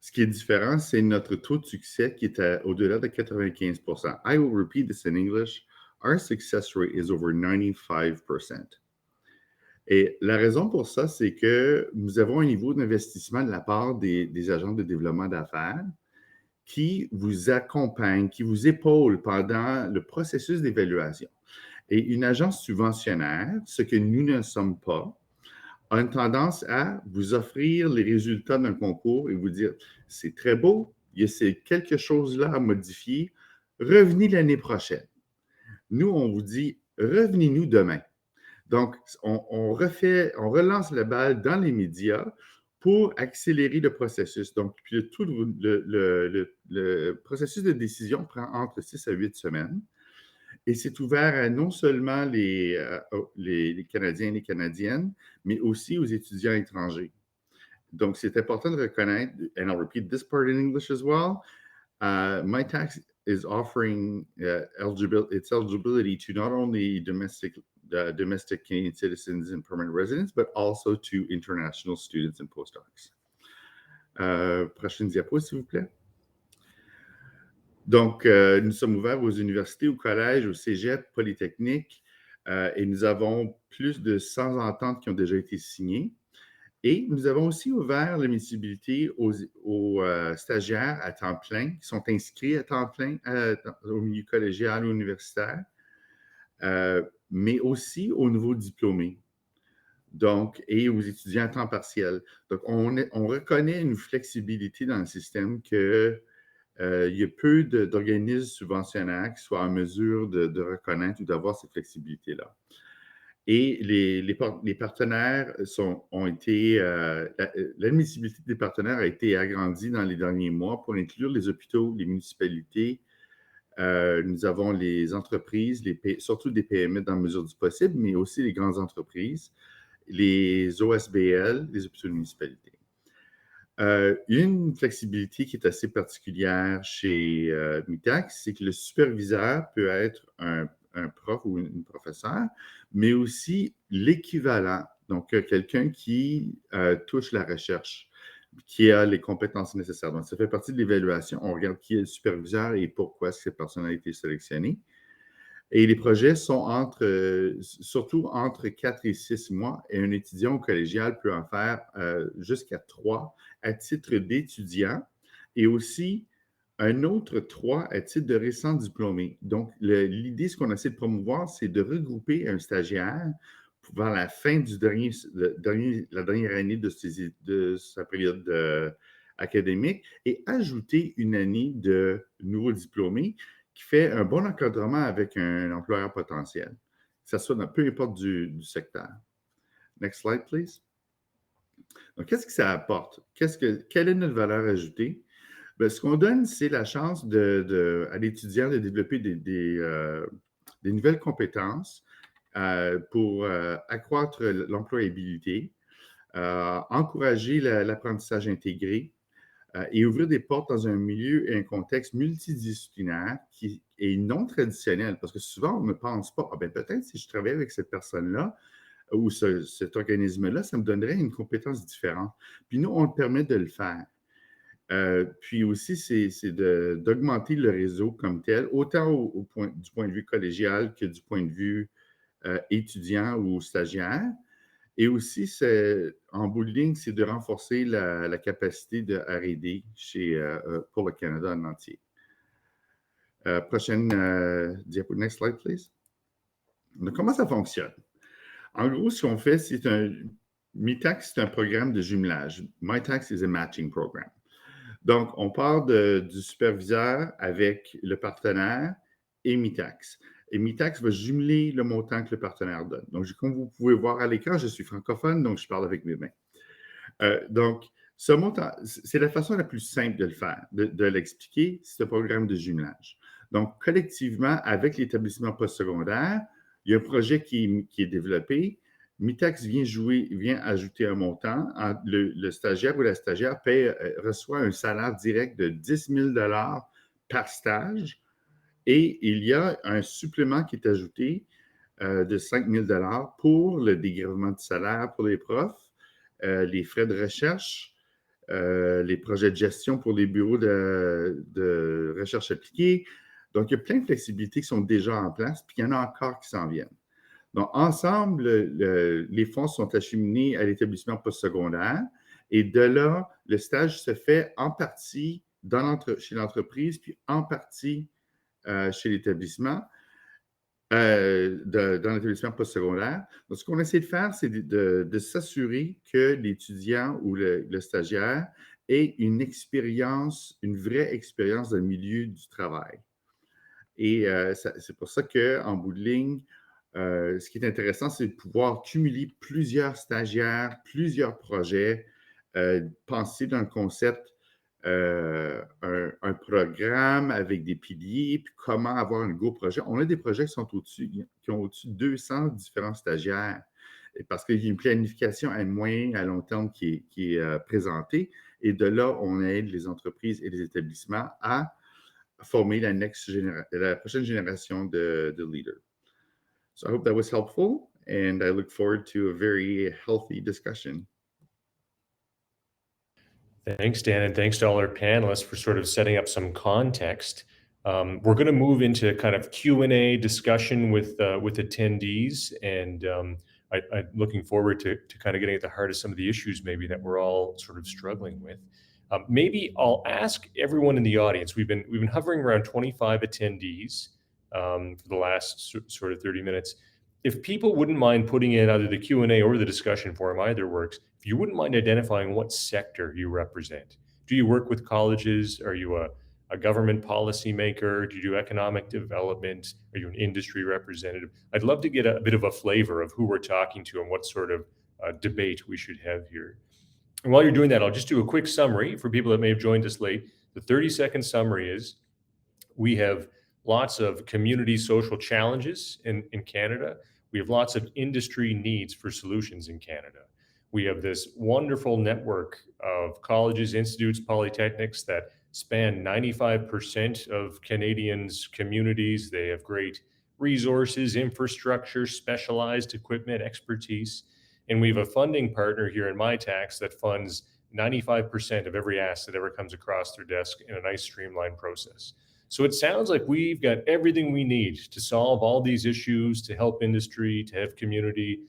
Ce qui est différent, c'est notre taux de succès qui est au-delà de 95%. I will repeat this in English. Our success rate is over 95%. Et la raison pour ça, c'est que nous avons un niveau d'investissement de la part des agents de développement d'affaires qui vous accompagnent, qui vous épaulent pendant le processus d'évaluation. Et une agence subventionnaire, ce que nous ne sommes pas, a une tendance à vous offrir les résultats d'un concours et vous dire « c'est très beau, il y a quelque chose là à modifier, revenez l'année prochaine ». Nous, on vous dit, revenez-nous demain. Donc, on relance la balle dans les médias pour accélérer le processus. Donc, puis tout le processus de décision prend entre 6 à 8 semaines. Et c'est ouvert à non seulement les Canadiens et les Canadiennes, mais aussi aux étudiants étrangers. Donc, c'est important de reconnaître, and I'll repeat this part in English as well, MyTax is offering its eligibility to not only domestic Canadian citizens and permanent residents, but also to international students and postdocs. Prochaine diapo, s'il vous plaît. Donc, nous sommes ouverts aux universités, aux collèges, aux cégeps, polytechniques, et nous avons plus de 100 ententes qui ont déjà été signées. Et nous avons aussi ouvert l'admissibilité aux stagiaires à temps plein qui sont inscrits à temps plein au milieu collégial ou universitaire, mais aussi aux nouveaux diplômés, donc, et aux étudiants à temps partiel. Donc, on reconnaît une flexibilité dans le système qu'il y a peu d'organismes subventionnaires qui soient en mesure de reconnaître ou d'avoir cette flexibilité-là. Et les partenaires ont été, l'admissibilité des partenaires a été agrandie dans les derniers mois pour inclure les hôpitaux, les municipalités. Nous avons les entreprises, surtout des PME dans la mesure du possible, mais aussi les grandes entreprises, les OSBL, les hôpitaux de municipalité. Une flexibilité qui est assez particulière chez MITAX, c'est que le superviseur peut être un prof ou une professeure, mais aussi l'équivalent, donc quelqu'un qui touche la recherche, qui a les compétences nécessaires. Donc, ça fait partie de l'évaluation. On regarde qui est le superviseur et pourquoi cette personne a été sélectionnée. Et les projets sont surtout entre 4 et 6 mois, et un étudiant au collégial peut en faire jusqu'à 3 à titre d'étudiant, et aussi un autre 3 à titre de récent diplômé. Donc, l'idée, ce qu'on essaie de promouvoir, c'est de regrouper un stagiaire vers la fin la dernière année de sa période académique et ajouter une année de nouveau diplômé qui fait un bon encadrement avec un employeur potentiel, que ce soit peu importe du secteur. Next slide, please. Donc, qu'est-ce que ça apporte? Quelle est notre valeur ajoutée? Bien, ce qu'on donne, c'est la chance à l'étudiant de développer des nouvelles compétences pour accroître l'employabilité, encourager l'apprentissage intégré et ouvrir des portes dans un milieu et un contexte multidisciplinaire qui est non traditionnel. Parce que souvent, on ne pense pas, ah, ben, peut-être si je travaille avec cette personne-là ou cet organisme-là, ça me donnerait une compétence différente. Puis nous, on le permet de le faire. Puis aussi, c'est d'augmenter le réseau comme tel, autant du point de vue collégial que du point de vue étudiant ou stagiaire. Et aussi, en bout de ligne, c'est de renforcer la capacité de R&D pour le Canada en entier. Prochaine diapo, next slide, please. Donc, comment ça fonctionne? En gros, ce qu'on fait, MITAX, c'est un programme de jumelage. MyTax is a matching program. Donc, on part du superviseur avec le partenaire et MITAX. Et MITAX va jumeler le montant que le partenaire donne. Donc, comme vous pouvez voir à l'écran, je suis francophone, donc je parle avec mes mains. Donc, ce montant, c'est la façon la plus simple de le faire, de l'expliquer, c'est un programme de jumelage. Donc, collectivement, avec l'établissement postsecondaire, il y a un projet qui est développé. MITAX vient ajouter un montant. Le stagiaire ou la stagiaire reçoit un salaire direct de 10 000 $ par stage. Et il y a un supplément qui est ajouté de 5 000 $ pour le dégrèvement du salaire pour les profs, les frais de recherche, les projets de gestion pour les bureaux de recherche appliquée. Donc, il y a plein de flexibilités qui sont déjà en place, puis il y en a encore qui s'en viennent. Donc, ensemble, les fonds sont acheminés à l'établissement postsecondaire et de là, le stage se fait en partie chez l'entreprise, puis en partie chez l'établissement, dans l'établissement postsecondaire. Donc, ce qu'on essaie de faire, c'est de s'assurer que l'étudiant ou le stagiaire ait une vraie expérience dans le milieu du travail. Et c'est pour ça qu'en bout de ligne, ce qui est intéressant, c'est de pouvoir cumuler plusieurs stagiaires, plusieurs projets, penser dans le concept un programme avec des piliers, puis comment avoir un gros projet. On a des projets qui ont au-dessus de 200 différents stagiaires, et parce qu'il y a une planification à moyen, à long terme qui est présentée, et de là, on aide les entreprises et les établissements à former la prochaine génération de leaders. So I hope that was helpful, and I look forward to a very healthy discussion. Thanks, Dan, and thanks to all our panelists for sort of setting up some context. We're going to move into kind of Q&A discussion with attendees, and I'm looking forward to kind of getting at the heart of some of the issues maybe that we're all sort of struggling with. Maybe I'll ask everyone in the audience. We've been hovering around 25 attendees for the last sort of 30 minutes. If people wouldn't mind putting in either the Q&A or the discussion forum, either works. If you wouldn't mind identifying what sector you represent. Do you work with colleges? Are you a government policymaker? Do you do economic development? Are you an industry representative? I'd love to get a bit of a flavor of who we're talking to and what sort of debate we should have here. And while you're doing that, I'll just do a quick summary for people that may have joined us late. The 30-second summary is we have lots of community social challenges in Canada. We have lots of industry needs for solutions in Canada. We have this wonderful network of colleges, institutes, polytechnics that span 95% of Canadians' communities. They have great resources, infrastructure, specialized equipment, expertise. And we have a funding partner here in MyTax that funds 95% of every ask that ever comes across their desk in a nice streamlined process. So it sounds like we've got everything we need to solve all these issues, to help industry, to have community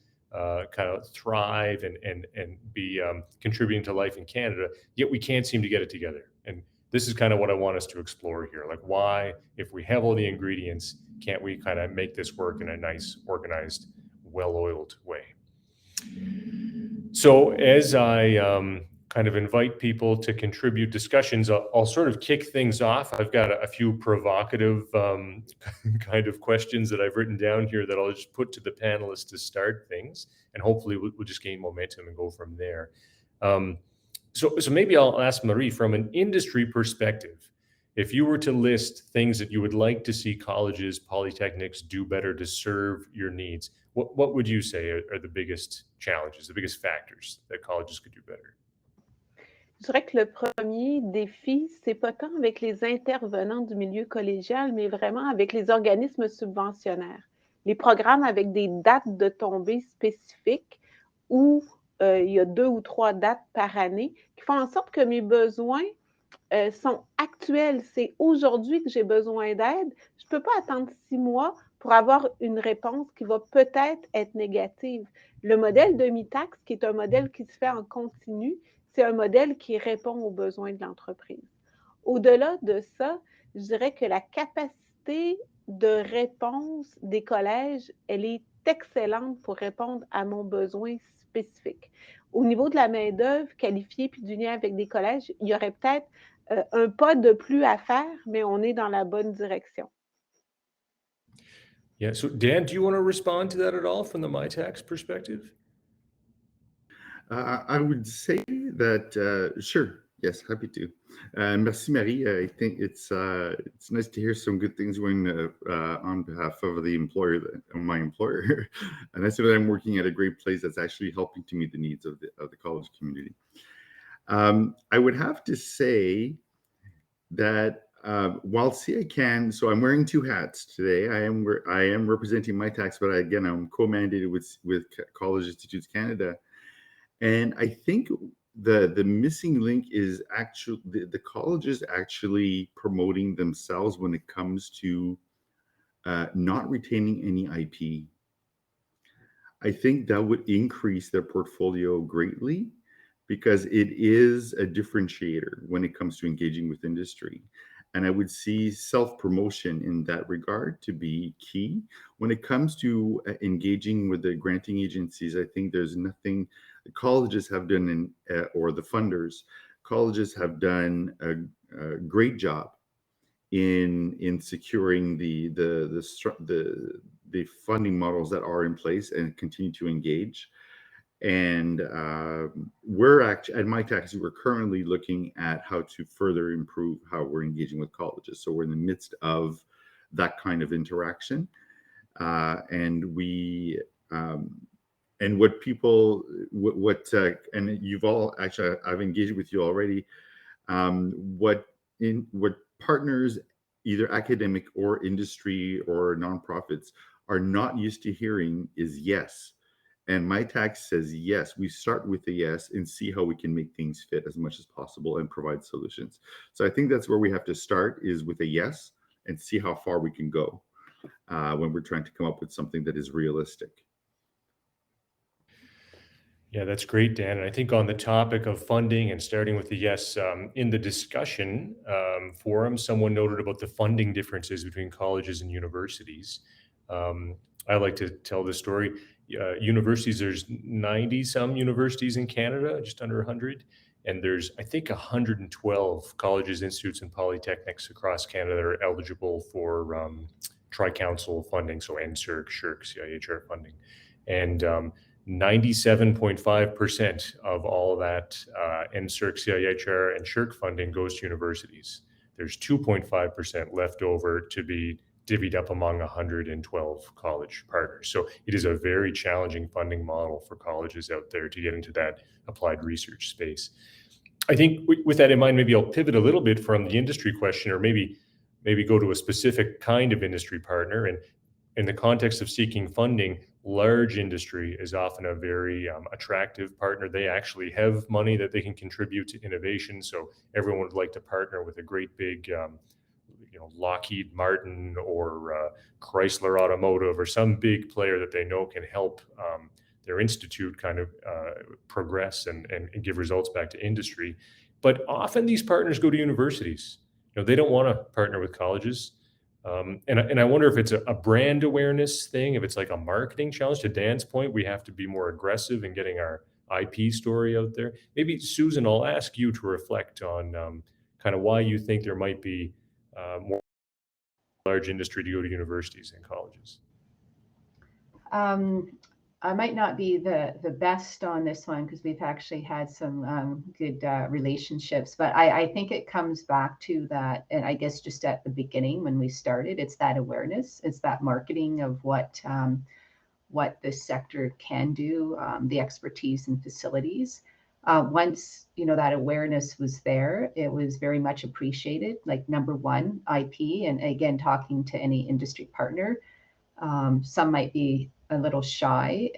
kind of thrive and be contributing to life in Canada, yet we can't seem to get it together. And this is kind of what I want us to explore here. Like, why, if we have all the ingredients, can't we kind of make this work in a nice, organized, well-oiled way? So as I kind of invite people to contribute discussions, I'll sort of kick things off. I've got a few provocative kind of questions that I've written down here that I'll just put to the panelists to start things, and hopefully we'll just gain momentum and go from there. So maybe I'll ask Marie, from an industry perspective, if you were to list things that you would like to see colleges, polytechnics do better to serve your needs, what would you say are the biggest challenges, the biggest factors that colleges could do better? Je dirais que le premier défi, c'est pas tant avec les intervenants du milieu collégial, mais vraiment avec les organismes subventionnaires. Les programmes avec des dates de tombée spécifiques où il y a 2 ou 3 dates par année qui font en sorte que mes besoins sont actuels. C'est aujourd'hui que j'ai besoin d'aide. Je ne peux pas attendre 6 mois pour avoir une réponse qui va peut-être être négative. Le modèle de mi-taxe, qui est un modèle qui se fait en continu, c'est un modèle qui répond aux besoins de l'entreprise. Au-delà de ça, je dirais que la capacité de réponse des collèges, elle est excellente pour répondre à mon besoin spécifique. Au niveau de la main-d'œuvre qualifiée puis du lien avec des collèges, il y aurait peut-être un pas de plus à faire, mais on est dans la bonne direction. Yeah. So Dan, do you want to respond to that at all from the MyTax perspective? I would say that, sure, yes, happy to. Merci, Marie. I think it's nice to hear some good things going on behalf of the employer, my employer. And I say that I'm working at a great place that's actually helping to meet the needs of the college community. I would have to say that while CICAN, so I'm wearing 2 hats today. I am representing MyTax, but again, I'm co-mandated with College Institutes Canada. And I think the missing link is actually the colleges actually promoting themselves when it comes to not retaining any IP. I think that would increase their portfolio greatly, because it is a differentiator when it comes to engaging with industry. And I would see self-promotion in that regard to be key. When it comes to engaging with the granting agencies, I think there's nothing the colleges have done, or the funders, colleges have done a great job in securing the funding models that are in place and continue to engage. And we're actually at MyTaxi, we're currently looking at how to further improve how we're engaging with colleges. So we're in the midst of that kind of interaction, and we and what people and you've all actually, I've engaged with you already. What partners, either academic or industry or nonprofits, are not used to hearing is yes. And MyTax says yes. We start with a yes and see how we can make things fit as much as possible and provide solutions. So I think that's where we have to start, is with a yes, and see how far we can go when we're trying to come up with something that is realistic. Yeah, that's great, Dan. And I think on the topic of funding and starting with the yes, in the discussion forum, someone noted about the funding differences between colleges and universities. I like to tell this story. Universities, there's 90 some universities in Canada, just under 100. And there's, I think, 112 colleges, institutes, and polytechnics across Canada that are eligible for tri-council funding, so NSERC, SSHRC, CIHR funding. And 97.5% of all that NSERC, CIHR, and SSHRC funding goes to universities. There's 2.5% left over to be divvied up among 112 college partners. So it is a very challenging funding model for colleges out there to get into that applied research space. I think with that in mind, maybe I'll pivot a little bit from the industry question, or maybe go to a specific kind of industry partner. And in the context of seeking funding, large industry is often a very attractive partner. They actually have money that they can contribute to innovation. So everyone would like to partner with a great big, Lockheed Martin or Chrysler Automotive, or some big player that they know can help their institute kind of progress and give results back to industry. But often these partners go to universities. They don't want to partner with colleges. And I wonder if it's a brand awareness thing, if it's like a marketing challenge. To Dan's point, we have to be more aggressive in getting our IP story out there. Maybe, Susan, I'll ask you to reflect on kind of why you think there might be more large industry to go to universities and colleges. I might not be the best on this one, because we've actually had some good relationships, but I think it comes back to that. And I guess just at the beginning when we started, it's that awareness, it's that marketing of what this sector can do, the expertise and facilities. Once that awareness was there, it was very much appreciated. Like, number one, IP, and again, talking to any industry partner, some might be a little shy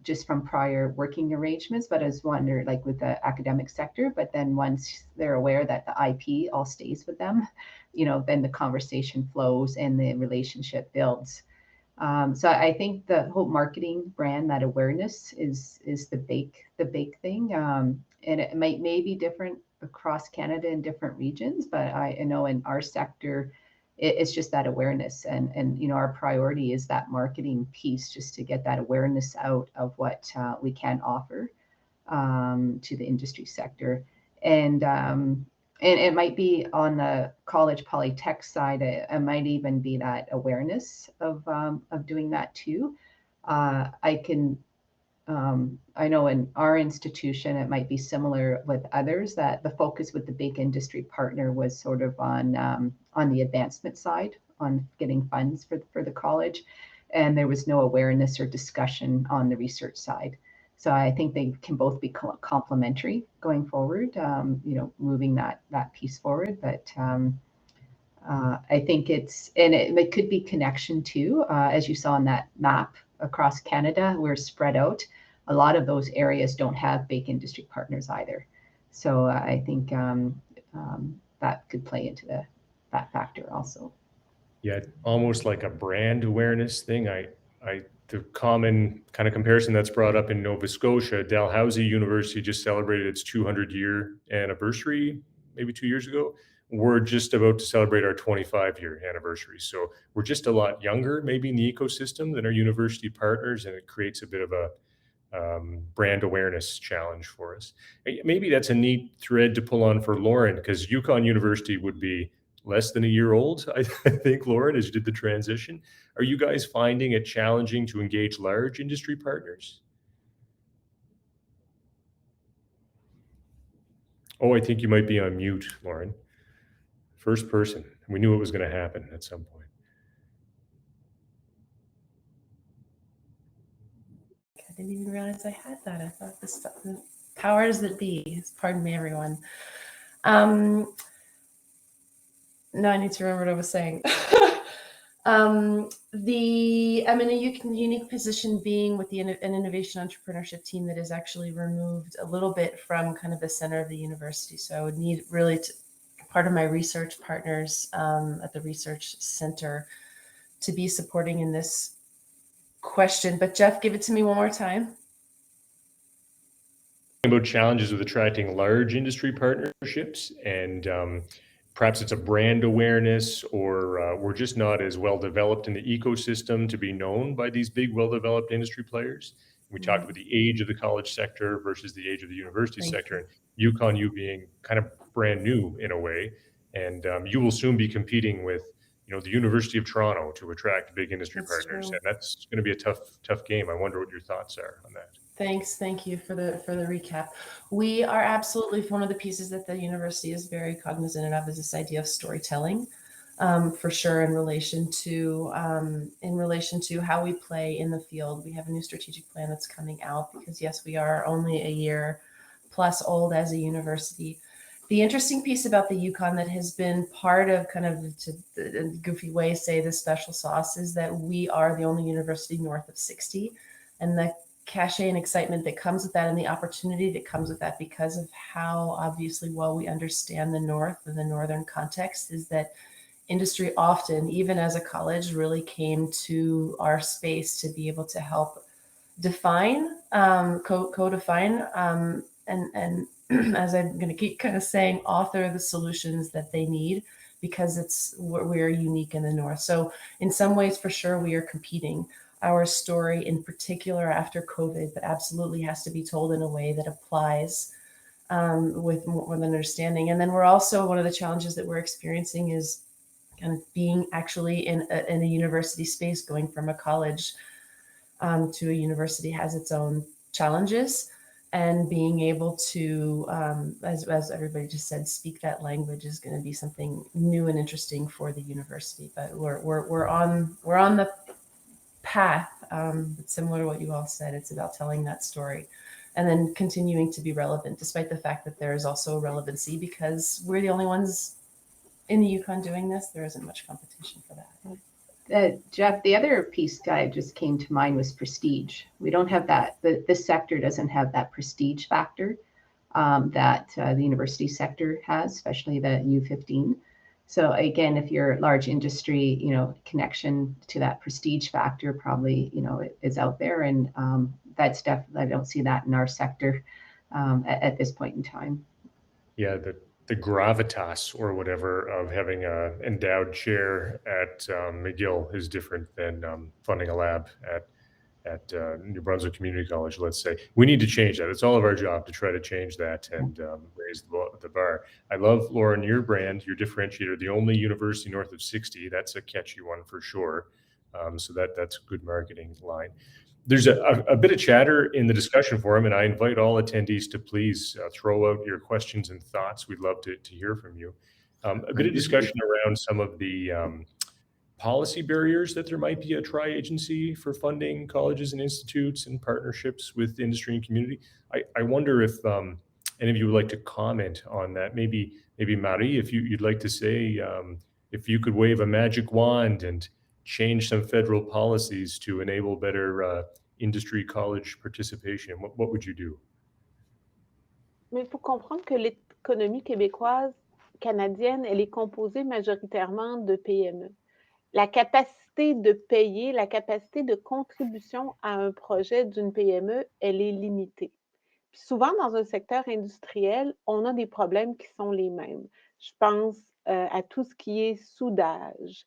just from prior working arrangements, but I was wonder, like with the academic sector, but then once they're aware that the IP all stays with them, then the conversation flows and the relationship builds. So I think the whole marketing brand, that awareness is the big thing. And it may be different across Canada in different regions, but I know in our sector, it's just that awareness, and our priority is that marketing piece, just to get that awareness out of what we can offer to the industry sector. And it might be on the college polytech side, it might even be that awareness of doing that too. I know in our institution, it might be similar with others, that the focus with the big industry partner was sort of on the advancement side, on getting funds for the college. And there was no awareness or discussion on the research side. So I think they can both be complementary going forward, moving that piece forward. But I think it could be connection too, as you saw on that map across Canada, we're spread out. A lot of those areas don't have big industry partners either. So I think that could play into that factor also. Yeah, almost like a brand awareness thing. The common kind of comparison that's brought up in Nova Scotia, Dalhousie University just celebrated its 200-year anniversary maybe 2 years ago. We're just about to celebrate our 25-year anniversary. So we're just a lot younger maybe in the ecosystem than our university partners, and it creates a bit of a brand awareness challenge for us. Maybe that's a neat thread to pull on for Lauren, because Yukon University would be less than a year old, I think, Lauren, as you did the transition. Are you guys finding it challenging to engage large industry partners? Oh, I think you might be on mute, Lauren. First person. We knew it was going to happen at some point. I didn't even realize I had that. I thought this stuff, the powers that be. Pardon me, everyone. No, I need to remember what I was saying. I'm in a unique position being with an innovation entrepreneurship team that is actually removed a little bit from kind of the center of the university. So I would need really part of my research partners at the research center to be supporting in this question. But Jeff, give it to me one more time. About challenges with attracting large industry partnerships, and perhaps it's a brand awareness, or we're just not as well developed in the ecosystem to be known by these big, well-developed industry players. We talked about the age of the college sector versus the age of the university sector, and UConn U being kind of brand new in a way, and you will soon be competing with the University of Toronto to attract big industry partners, and that's going to be a tough game. I wonder what your thoughts are on that. Thanks. Thank you for the recap. We are absolutely, one of the pieces that the university is very cognizant of is this idea of storytelling, for sure, in relation to how we play in the field. We have a new strategic plan that's coming out because, yes, we are only a year plus old as a university. The interesting piece about the UConn that has been part of kind of, to a goofy way, say the special sauce, is that we are the only university north of 60, and the cachet and excitement that comes with that, and the opportunity that comes with that, because of how obviously well we understand the North and the Northern context, is that industry often, even as a college, really came to our space to be able to help define, co-define, and as I'm going to keep kind of saying, author the solutions that they need, because we're unique in the North. So in some ways, for sure, we are competing. Our story in particular after COVID, but absolutely has to be told in a way that applies with more understanding. And then we're also, one of the challenges that we're experiencing is kind of being actually in a university space. Going from a college to a university has its own challenges, and being able to, as everybody just said, speak that language is going to be something new and interesting for the university. But we're on the path, similar to what you all said. It's about telling that story and then continuing to be relevant, despite the fact that there is also relevancy, because we're the only ones in the UConn doing this. There isn't much competition for that. Jeff, the other piece that just came to mind was prestige. We don't have that. This sector doesn't have that prestige factor that the university sector has, especially the U15. So again, if you're large industry, connection to that prestige factor probably, is out there. And that's definitely, I don't see that in our sector at this point in time. Yeah, the gravitas or whatever of having a endowed chair at McGill is different than funding a lab at New Brunswick Community College, let's say. We need to change that. It's all of our job to try to change that and raise the bar. I love, Lauren, your brand, your differentiator, the only university north of 60. That's a catchy one for sure. So that's a good marketing line. There's a bit of chatter in the discussion forum, and I invite all attendees to please throw out your questions and thoughts. We'd love to hear from you. A bit of discussion around some of the policy barriers that there might be a tri-agency for funding colleges and institutes and partnerships with industry and community. I wonder if any of you would like to comment on that. Maybe Marie, if you'd like to say, if you could wave a magic wand and change some federal policies to enable better industry college participation, what would you do? Mais il faut comprendre que l'économie canadienne, elle est composée majoritairement de PME. La capacité de payer, la capacité de contribution à un projet d'une PME, elle est limitée. Puis souvent, dans un secteur industriel, on a des problèmes qui sont les mêmes. Je pense à tout ce qui est soudage,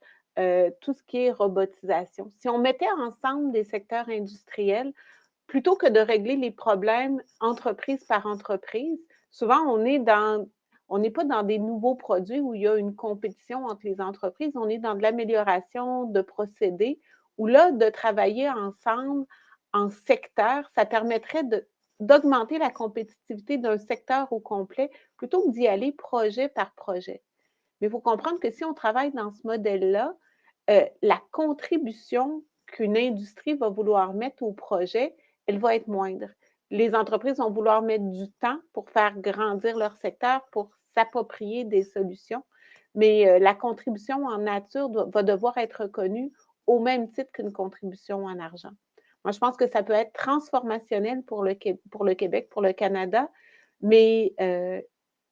tout ce qui est robotisation. Si on mettait ensemble des secteurs industriels, plutôt que de régler les problèmes entreprise par entreprise, souvent on est dans On n'est pas dans des nouveaux produits où il y a une compétition entre les entreprises, on est dans de l'amélioration de procédés, où là, de travailler ensemble en secteur, ça permettrait d'augmenter la compétitivité d'un secteur au complet plutôt que d'y aller projet par projet. Mais il faut comprendre que si on travaille dans ce modèle-là, la contribution qu'une industrie va vouloir mettre au projet, elle va être moindre. Les entreprises vont vouloir mettre du temps pour faire grandir leur secteur, pour s'approprier des solutions, mais la contribution en nature va devoir être reconnue au même titre qu'une contribution en argent. Moi, je pense que ça peut être transformationnel pour le Québec, pour le Canada, mais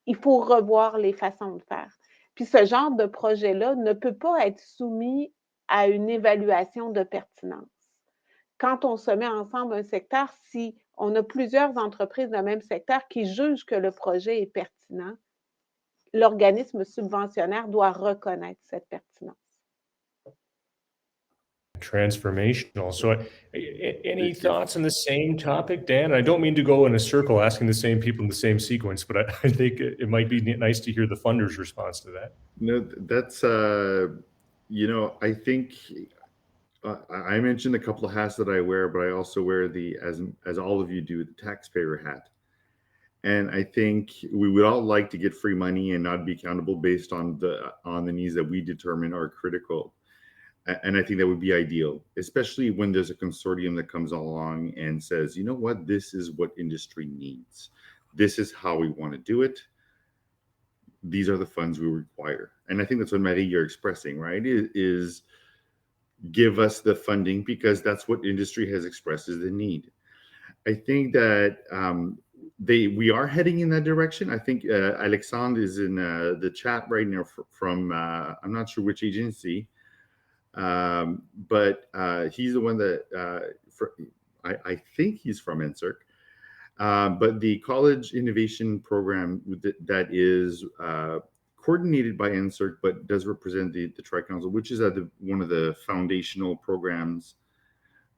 il faut revoir les façons de faire. Puis ce genre de projet-là ne peut pas être soumis à une évaluation de pertinence. Quand on se met ensemble un secteur, si on a plusieurs entreprises dans le même secteur qui jugent que le projet est pertinent, l'organisme subventionnaire doit reconnaître cette pertinence. Transformational. So, any thoughts on the same topic, Dan? I don't mean to go in a circle asking the same people in the same sequence, but I think it might be nice to hear the funders' response to that. No, that's I think I mentioned a couple of hats that I wear, but I also wear as all of you do, the taxpayer hat. And I think we would all like to get free money and not be accountable based on the needs that we determine are critical. And I think that would be ideal, especially when there's a consortium that comes along and says, you know what, this is what industry needs. This is how we want to do it. These are the funds we require. And I think that's what Marie, you're expressing, right? Is give us the funding, because that's what industry has expressed as the need. I think that we are heading in that direction. I think Alexandre is in the chat right now from I'm not sure which agency, but he's the one that I think he's from NSERC. But the college innovation program that is coordinated by NSERC, but does represent the Tri-Council, which is one of the foundational programs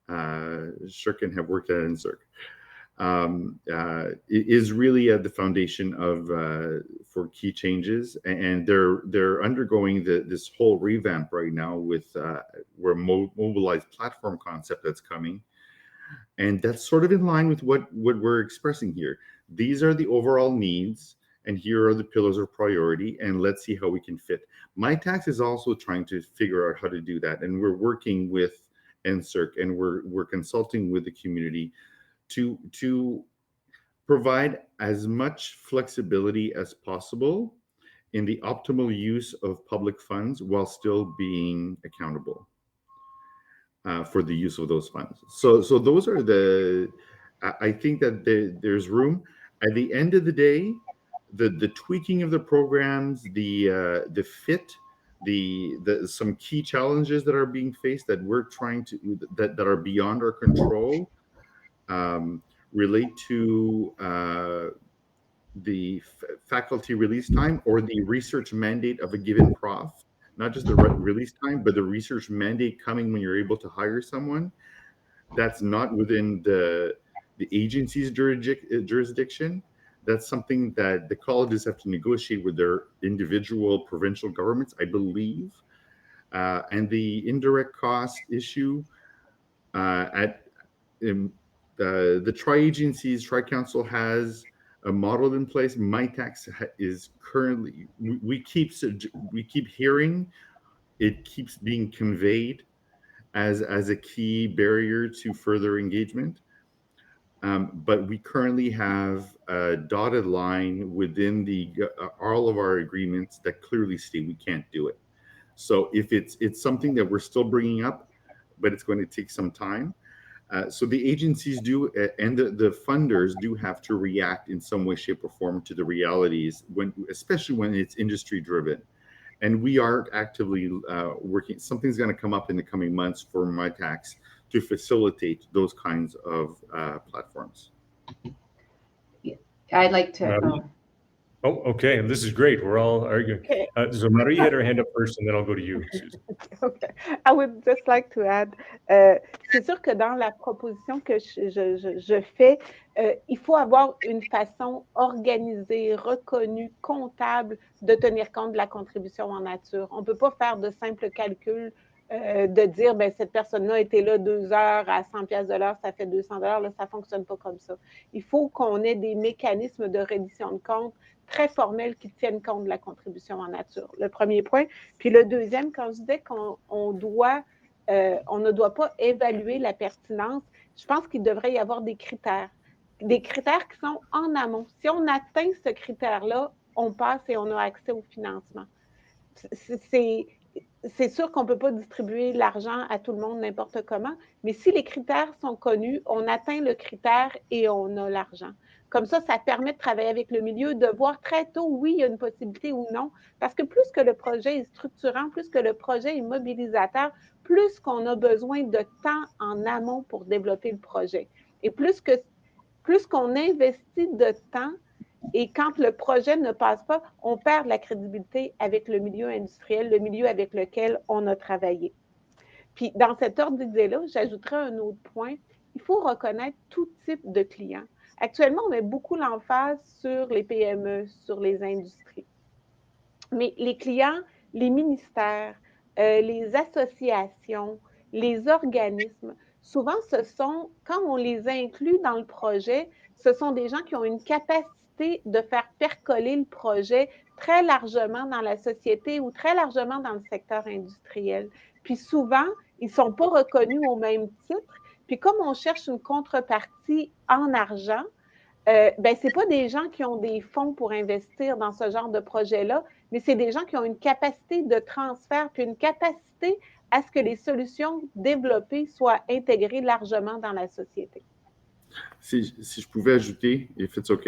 Shirkin have worked at NSERC. Is really at the foundation of for key changes, and they're undergoing this whole revamp right now with where mobilized platform concept that's coming, and that's sort of in line with what we're expressing here. These are the overall needs, and here are the pillars of priority, and let's see how we can fit. MyTax is also trying to figure out how to do that, and we're working with NSERC, and we're consulting with the community to provide as much flexibility as possible in the optimal use of public funds while still being accountable for the use of those funds. So those are I think that there's room. At the end of the day, the tweaking of the programs, the fit, some key challenges that are being faced that we're trying to that are beyond our control relate to the faculty release time or the research mandate of a given prof, not just the release time, but the research mandate coming when you're able to hire someone. That's not within the agency's jurisdiction. That's something that the colleges have to negotiate with their individual provincial governments, I believe. And the indirect cost issue the tri-agencies, tri-council has a model in place. MyTax is currently, we keep hearing, it keeps being conveyed as a key barrier to further engagement. But we currently have a dotted line within all of our agreements that clearly state we can't do it. So if it's something that we're still bringing up, but it's going to take some time. So the agencies do, and the funders do have to react in some way, shape, or form to the realities, especially when it's industry driven. And we are actively working. Something's going to come up in the coming months for MyTax to facilitate those kinds of platforms. I'd like to. Oh, okay. This is great. We're all arguing. Okay. So Marie had her hand up first, and then I'll go to you, Susan. Okay. I would just like to add, c'est sûr que dans la proposition que je fais, il faut avoir une façon organisée, reconnue, comptable de tenir compte de la contribution en nature. On ne peut pas faire de simples calculs de dire, ben, cette personne-là était là 2 heures à 100 pièces de l'heure, ça fait 200 $. Là, ça ne fonctionne pas comme ça. Il faut qu'on ait des mécanismes de reddition de compte très formels qui tiennent compte de la contribution en nature. Le premier point. Puis le deuxième, quand je disais qu'on on ne doit pas évaluer la pertinence, je pense qu'il devrait y avoir des critères qui sont en amont. Si on atteint ce critère-là, on passe et on a accès au financement. C'est sûr qu'on ne peut pas distribuer l'argent à tout le monde n'importe comment, mais si les critères sont connus, on atteint le critère et on a l'argent. Comme ça permet de travailler avec le milieu, de voir très tôt, oui, il y a une possibilité ou non. Parce que plus que le projet est structurant, plus que le projet est mobilisateur, plus qu'on a besoin de temps en amont pour développer le projet. Et plus qu'on investit de temps, et quand le projet ne passe pas, on perd de la crédibilité avec le milieu industriel, le milieu avec lequel on a travaillé. Puis, dans cet ordre d'idée-là, j'ajouterais un autre point. Il faut reconnaître tout type de clients. Actuellement, on met beaucoup l'emphase sur les PME, sur les industries. Mais les clients, les ministères, les associations, les organismes, souvent, quand on les inclut dans le projet, ce sont des gens qui ont une capacité de faire percoler le projet très largement dans la société ou très largement dans le secteur industriel. Puis souvent, ils ne sont pas reconnus au même titre. Puis comme on cherche une contrepartie en argent, ben, ce n'est pas des gens qui ont des fonds pour investir dans ce genre de projet-là, mais c'est des gens qui ont une capacité de transfert, puis une capacité à ce que les solutions développées soient intégrées largement dans la société. Si je pouvais ajouter, if it's OK,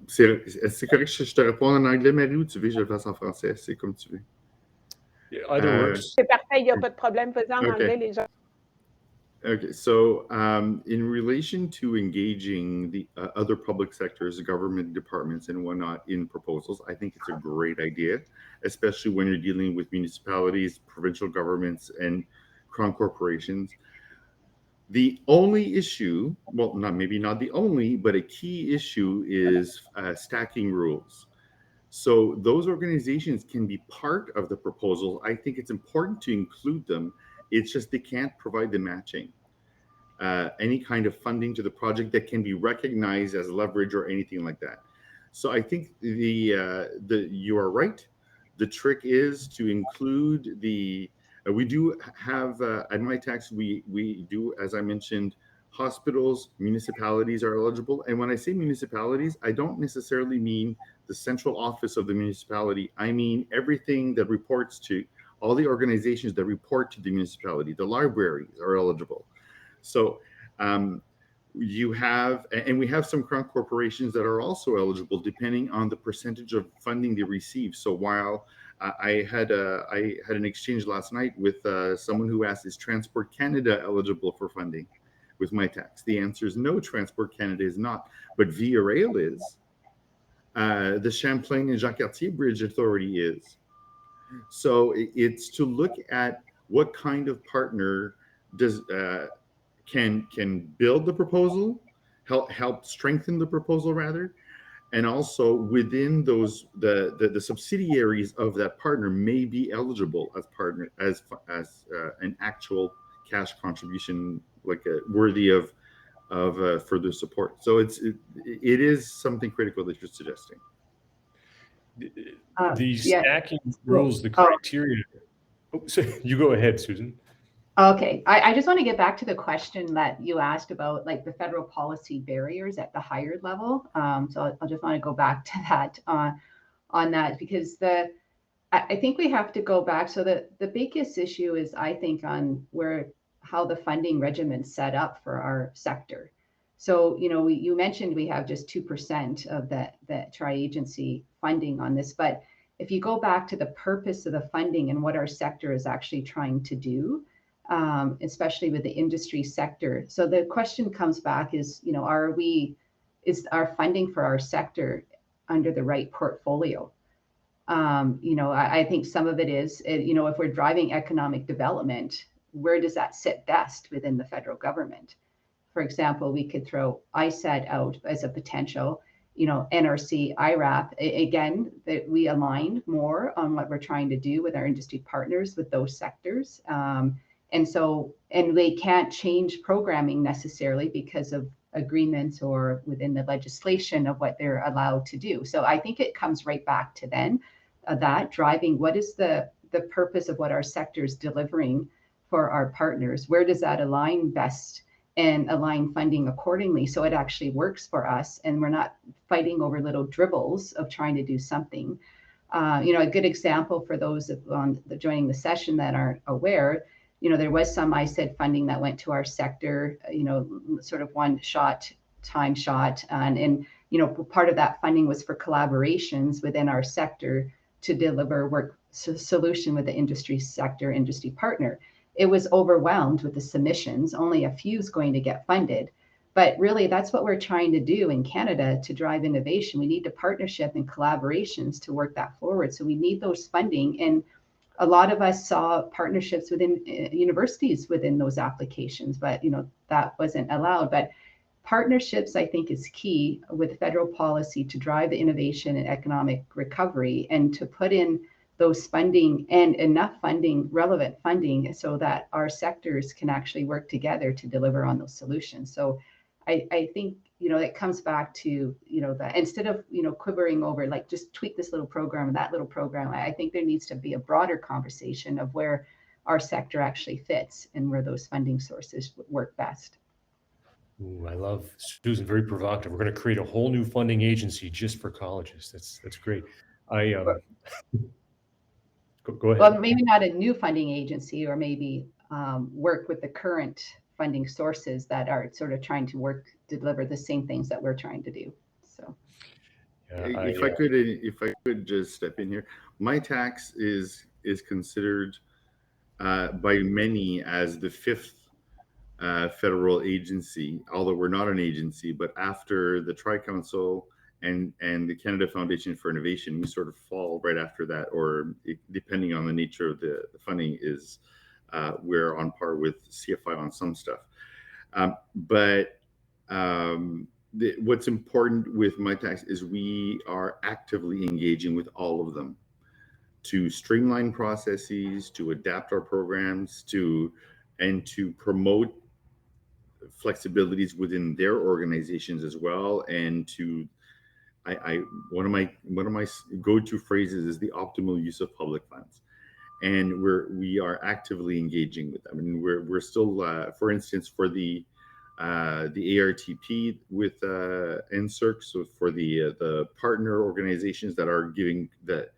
c'est correct que je te réponde en anglais, Marie, ou tu veux que je le fasse en français? C'est comme tu veux. Yeah, either works. C'est parfait, il n'y a pas de problème. Faisons en anglais, les gens. Okay, so in relation to engaging the other public sectors, government departments and whatnot in proposals, I think it's a great idea, especially when you're dealing with municipalities, provincial governments, and crown corporations. The only issue, well, maybe not the only, but a key issue is stacking rules. So those organizations can be part of the proposal. I think it's important to include them. It's just they can't provide the matching, any kind of funding to the project that can be recognized as leverage or anything like that. So I think you are right. The trick is to include we do have at my tax we do, as I mentioned, hospitals, municipalities are eligible. And when I say municipalities, I don't necessarily mean the central office of the municipality. I mean everything that reports to all the organizations that report to the municipality. The libraries are eligible. So you have, and we have some crown corporations that are also eligible depending on the percentage of funding they receive. So while I had an exchange last night with someone who asked, is Transport Canada eligible for funding with my tax? The answer is no, Transport Canada is not, but Via Rail is. The Champlain and Jacques-Cartier Bridge Authority is. So it's to look at what kind of partner does can build the proposal, help strengthen the proposal rather, and also within those the subsidiaries of that partner may be eligible as partner as an actual cash contribution, like worthy of further support. So it is something critical that you're suggesting. The stacking rules, the criteria. Oh, so you go ahead, Susan. Okay, I just want to get back to the question that you asked about, like the federal policy barriers at the higher level. So I'll just want to go back to that on that, because I think we have to go back. So the biggest issue is, I think, on how the funding regimen's set up for our sector. So, you mentioned we have just 2% of the tri-agency funding on this, but if you go back to the purpose of the funding and what our sector is actually trying to do, especially with the industry sector. So the question comes back is, is our funding for our sector under the right portfolio. I think some of it is, if we're driving economic development, where does that sit best within the federal government? For example, we could throw ISAT out as a potential, NRC, IRAP, again, that we aligned more on what we're trying to do with our industry partners with those sectors. And they can't change programming necessarily because of agreements or within the legislation of what they're allowed to do. So I think it comes right back to then that driving what is the purpose of what our sector is delivering for our partners. Where does that align best and align funding accordingly so it actually works for us and we're not fighting over little dribbles of trying to do something. A good example for those joining the session that aren't aware, there was some ISAID funding that went to our sector, sort of time shot. And part of that funding was for collaborations within our sector to deliver work solution with the industry partner. It was overwhelmed with the submissions, only a few is going to get funded. But really, that's what we're trying to do in Canada to drive innovation. We need the partnership and collaborations to work that forward. So we need those funding. And a lot of us saw partnerships within universities within those applications, but that wasn't allowed. But partnerships, I think, is key with federal policy to drive the innovation and economic recovery and to put in those funding and enough funding, relevant funding, so that our sectors can actually work together to deliver on those solutions. So I think, it comes back to, that instead of, quivering over, like, just tweak this little program and that little program, I think there needs to be a broader conversation of where our sector actually fits and where those funding sources work best. Ooh, I love Susan, very provocative. We're going to create a whole new funding agency just for colleges. That's great. Go ahead. Well, maybe not a new funding agency, or maybe work with the current funding sources that are sort of trying to deliver the same things that we're trying to do. So, if I could just step in here, my tax is considered by many as the fifth federal agency, although we're not an agency. But after the Tri-Council and the Canada Foundation for Innovation, we sort of fall right after that, or depending on the nature of the funding, is we're on par with CFI on some stuff. What's important with my tax is we are actively engaging with all of them to streamline processes, to adapt our programs, and to promote flexibilities within their organizations as well, and to one of my go-to phrases is the optimal use of public funds, and we are actively engaging with them. And we're still, for instance, for the ARTP with NSERC, so for the partner organizations that are giving the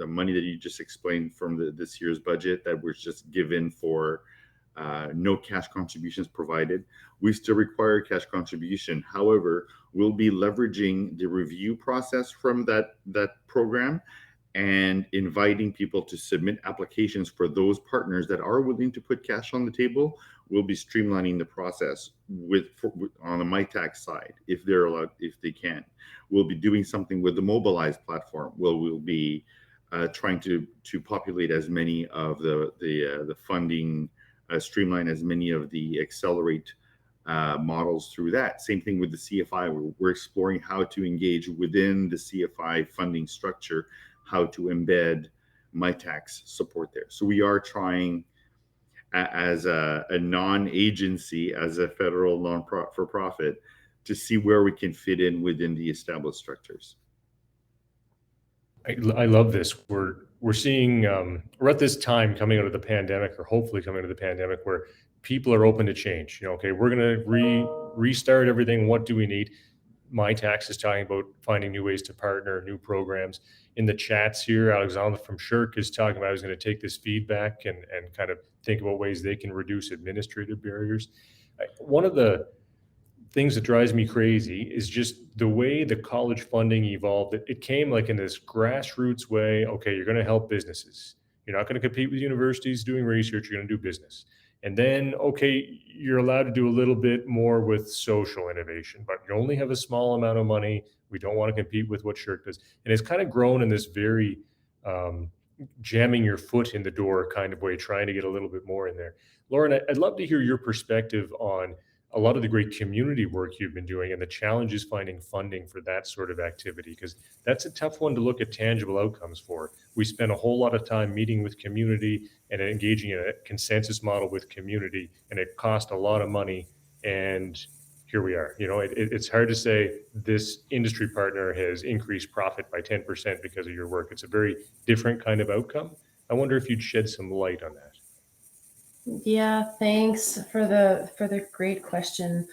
money that you just explained from this year's budget that was just given for no cash contributions provided. We still require cash contribution. However, we'll be leveraging the review process from that program and inviting people to submit applications for those partners that are willing to put cash on the table. We'll be streamlining the process on the MyTax side, if they're allowed, if they can. We'll be doing something with the Mobilize platform, where we'll be trying to populate as many of the funding, streamline as many of the Accelerate models through that. Same thing with the CFI. We're exploring how to engage within the CFI funding structure, how to embed MyTax support there. So we are trying, as a non-agency, as a federal non-for-profit, to see where we can fit in within the established structures. I love this. We're seeing we're at this time coming out of the pandemic, or hopefully coming out of the pandemic, where people are open to change. Okay, we're going to restart everything. What do we need? MyTax is talking about finding new ways to partner, new programs. In the chats here, Alexandre from Shirk is talking about, I was going to take this feedback and kind of think about ways they can reduce administrative barriers. One of the things that drives me crazy is just the way the college funding evolved. It came like in this grassroots way. Okay, you're going to help businesses. You're not going to compete with universities doing research. You're going to do business. And then, okay, you're allowed to do a little bit more with social innovation, but you only have a small amount of money. We don't want to compete with what Shirk does. And it's kind of grown in this very um, jamming your foot in the door kind of way, trying to get a little bit more in there. Lauren, I'd love to hear your perspective on a lot of the great community work you've been doing and the challenges finding funding for that sort of activity, because that's a tough one to look at tangible outcomes for. We spend a whole lot of time meeting with community and engaging in a consensus model with community, and it cost a lot of money. And here we are. It's hard to say this industry partner has increased profit by 10% because of your work. It's a very different kind of outcome. I wonder if you'd shed some light on that. Yeah, thanks for the great question.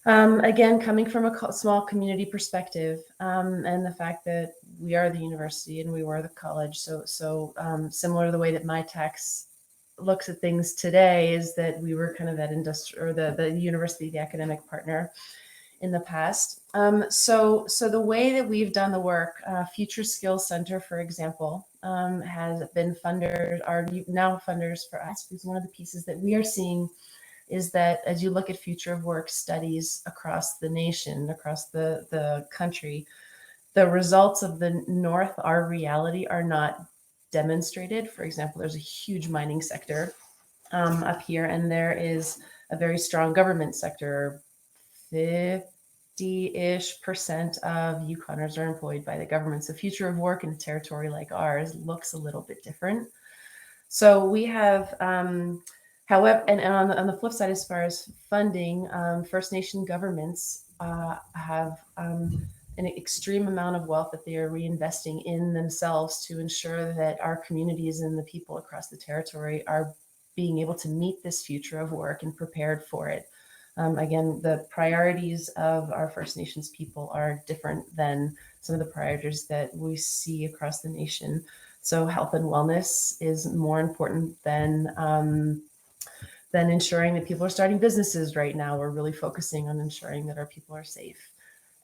Again, coming from a small community perspective, and the fact that we are the university and we were the college, so similar to the way that my tax looks at things today, is that we were kind of that industry or the university, the academic partner in the past. So the way that we've done the work, Future Skills Center, for example, has been are now funders for us, because one of the pieces that we are seeing is that as you look at future of work studies across the nation, across the country, the results of the North, our reality, are not demonstrated. For example, there's a huge mining sector up here, and there is a very strong government sector. 50-ish% of Yukoners are employed by the government. So future of work in a territory like ours looks a little bit different. So we have, however, and on the flip side, as far as funding, First Nation governments have an extreme amount of wealth that they are reinvesting in themselves to ensure that our communities and the people across the territory are being able to meet this future of work and prepared for it. Again, the priorities of our First Nations people are different than some of the priorities that we see across the nation. So health and wellness is more important than ensuring that people are starting businesses right now. We're really focusing on ensuring that our people are safe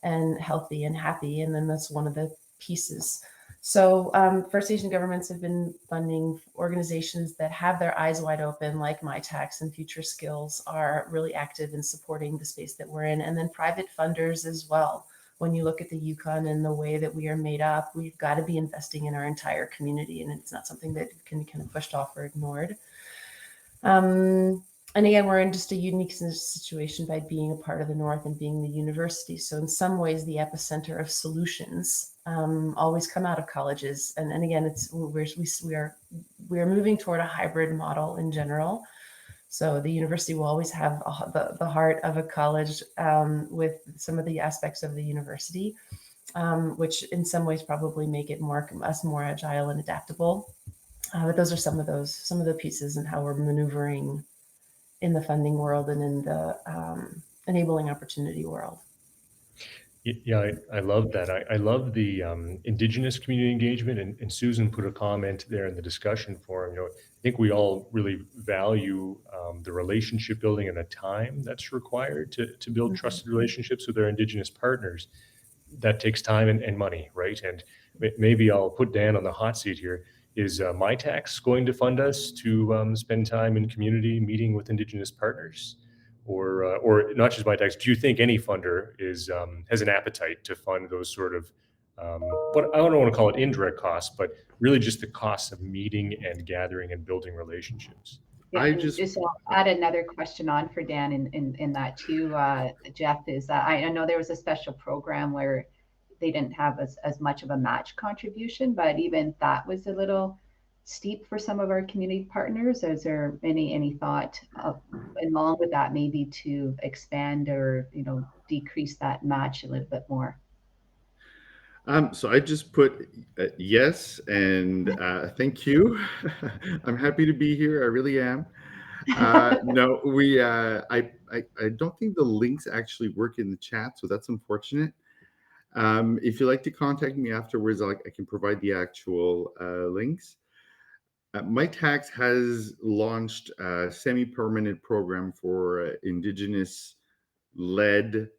and healthy and happy. And then that's one of the pieces. So First Nation governments have been funding organizations that have their eyes wide open, like My Tax and Future Skills, are really active in supporting the space that we're in. And then private funders as well. When you look at the Yukon and the way that we are made up, we've got to be investing in our entire community, and it's not something that can be kind of pushed off or ignored. And again, we're in just a unique situation by being a part of the North and being the university. So in some ways, the epicenter of solutions always come out of colleges. And again, we are moving toward a hybrid model in general. So the university will always have the heart of a college with some of the aspects of the university, which in some ways probably make it us more agile and adaptable. But those are some of the pieces and how we're maneuvering in the funding world and in the enabling opportunity world. Yeah, I love that. I love the Indigenous community engagement, and Susan put a comment there in the discussion forum. I think we all really value the relationship building and the time that's required to build trusted relationships with our Indigenous partners. That takes time and money, right? And maybe I'll put Dan on the hot seat here. Is My Tax going to fund us to spend time in community meeting with Indigenous partners? Or not just My Tax, do you think any funder has an appetite to fund those sort of, what I don't want to call it indirect costs, but really just the costs of meeting and gathering and building relationships? Yeah, I and just I'll add another question on for Dan in that too, Jeff, is that I know there was a special program where they didn't have as much of a match contribution, but even that was a little steep for some of our community partners. Is there any thought along with that maybe to expand or decrease that match a little bit more? So I just put yes and thank you. I'm happy to be here. I really am. No, I don't think the links actually work in the chat, so that's unfortunate. If you'd like to contact me afterwards, I can provide the actual links. My Tax has launched a semi-permanent program for Indigenous-led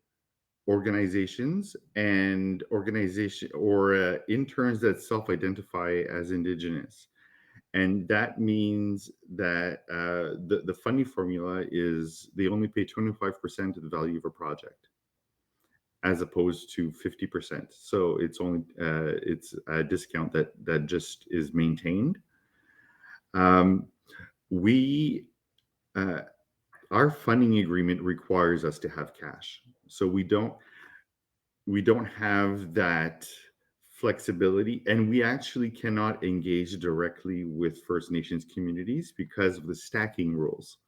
organizations and interns that self-identify as Indigenous. And that means that the funding formula is they only pay 25% of the value of a project, as opposed to 50%. So it's only it's a discount that just is maintained. We our funding agreement requires us to have cash, so we don't have that flexibility, and we actually cannot engage directly with First Nations communities because of the stacking rules.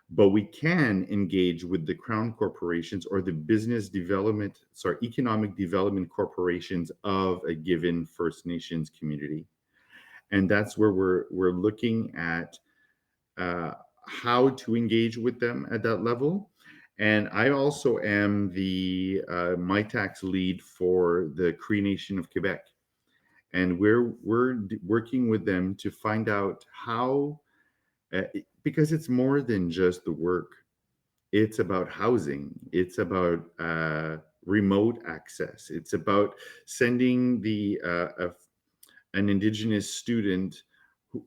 But we can engage with the crown corporations or the economic development corporations of a given First Nations community. And that's where we're looking at how to engage with them at that level. And I also am the MyTax lead for the Cree Nation of Quebec. And we're working with them to find out how, because it's more than just the work. It's about housing. It's about remote access. It's about sending an Indigenous student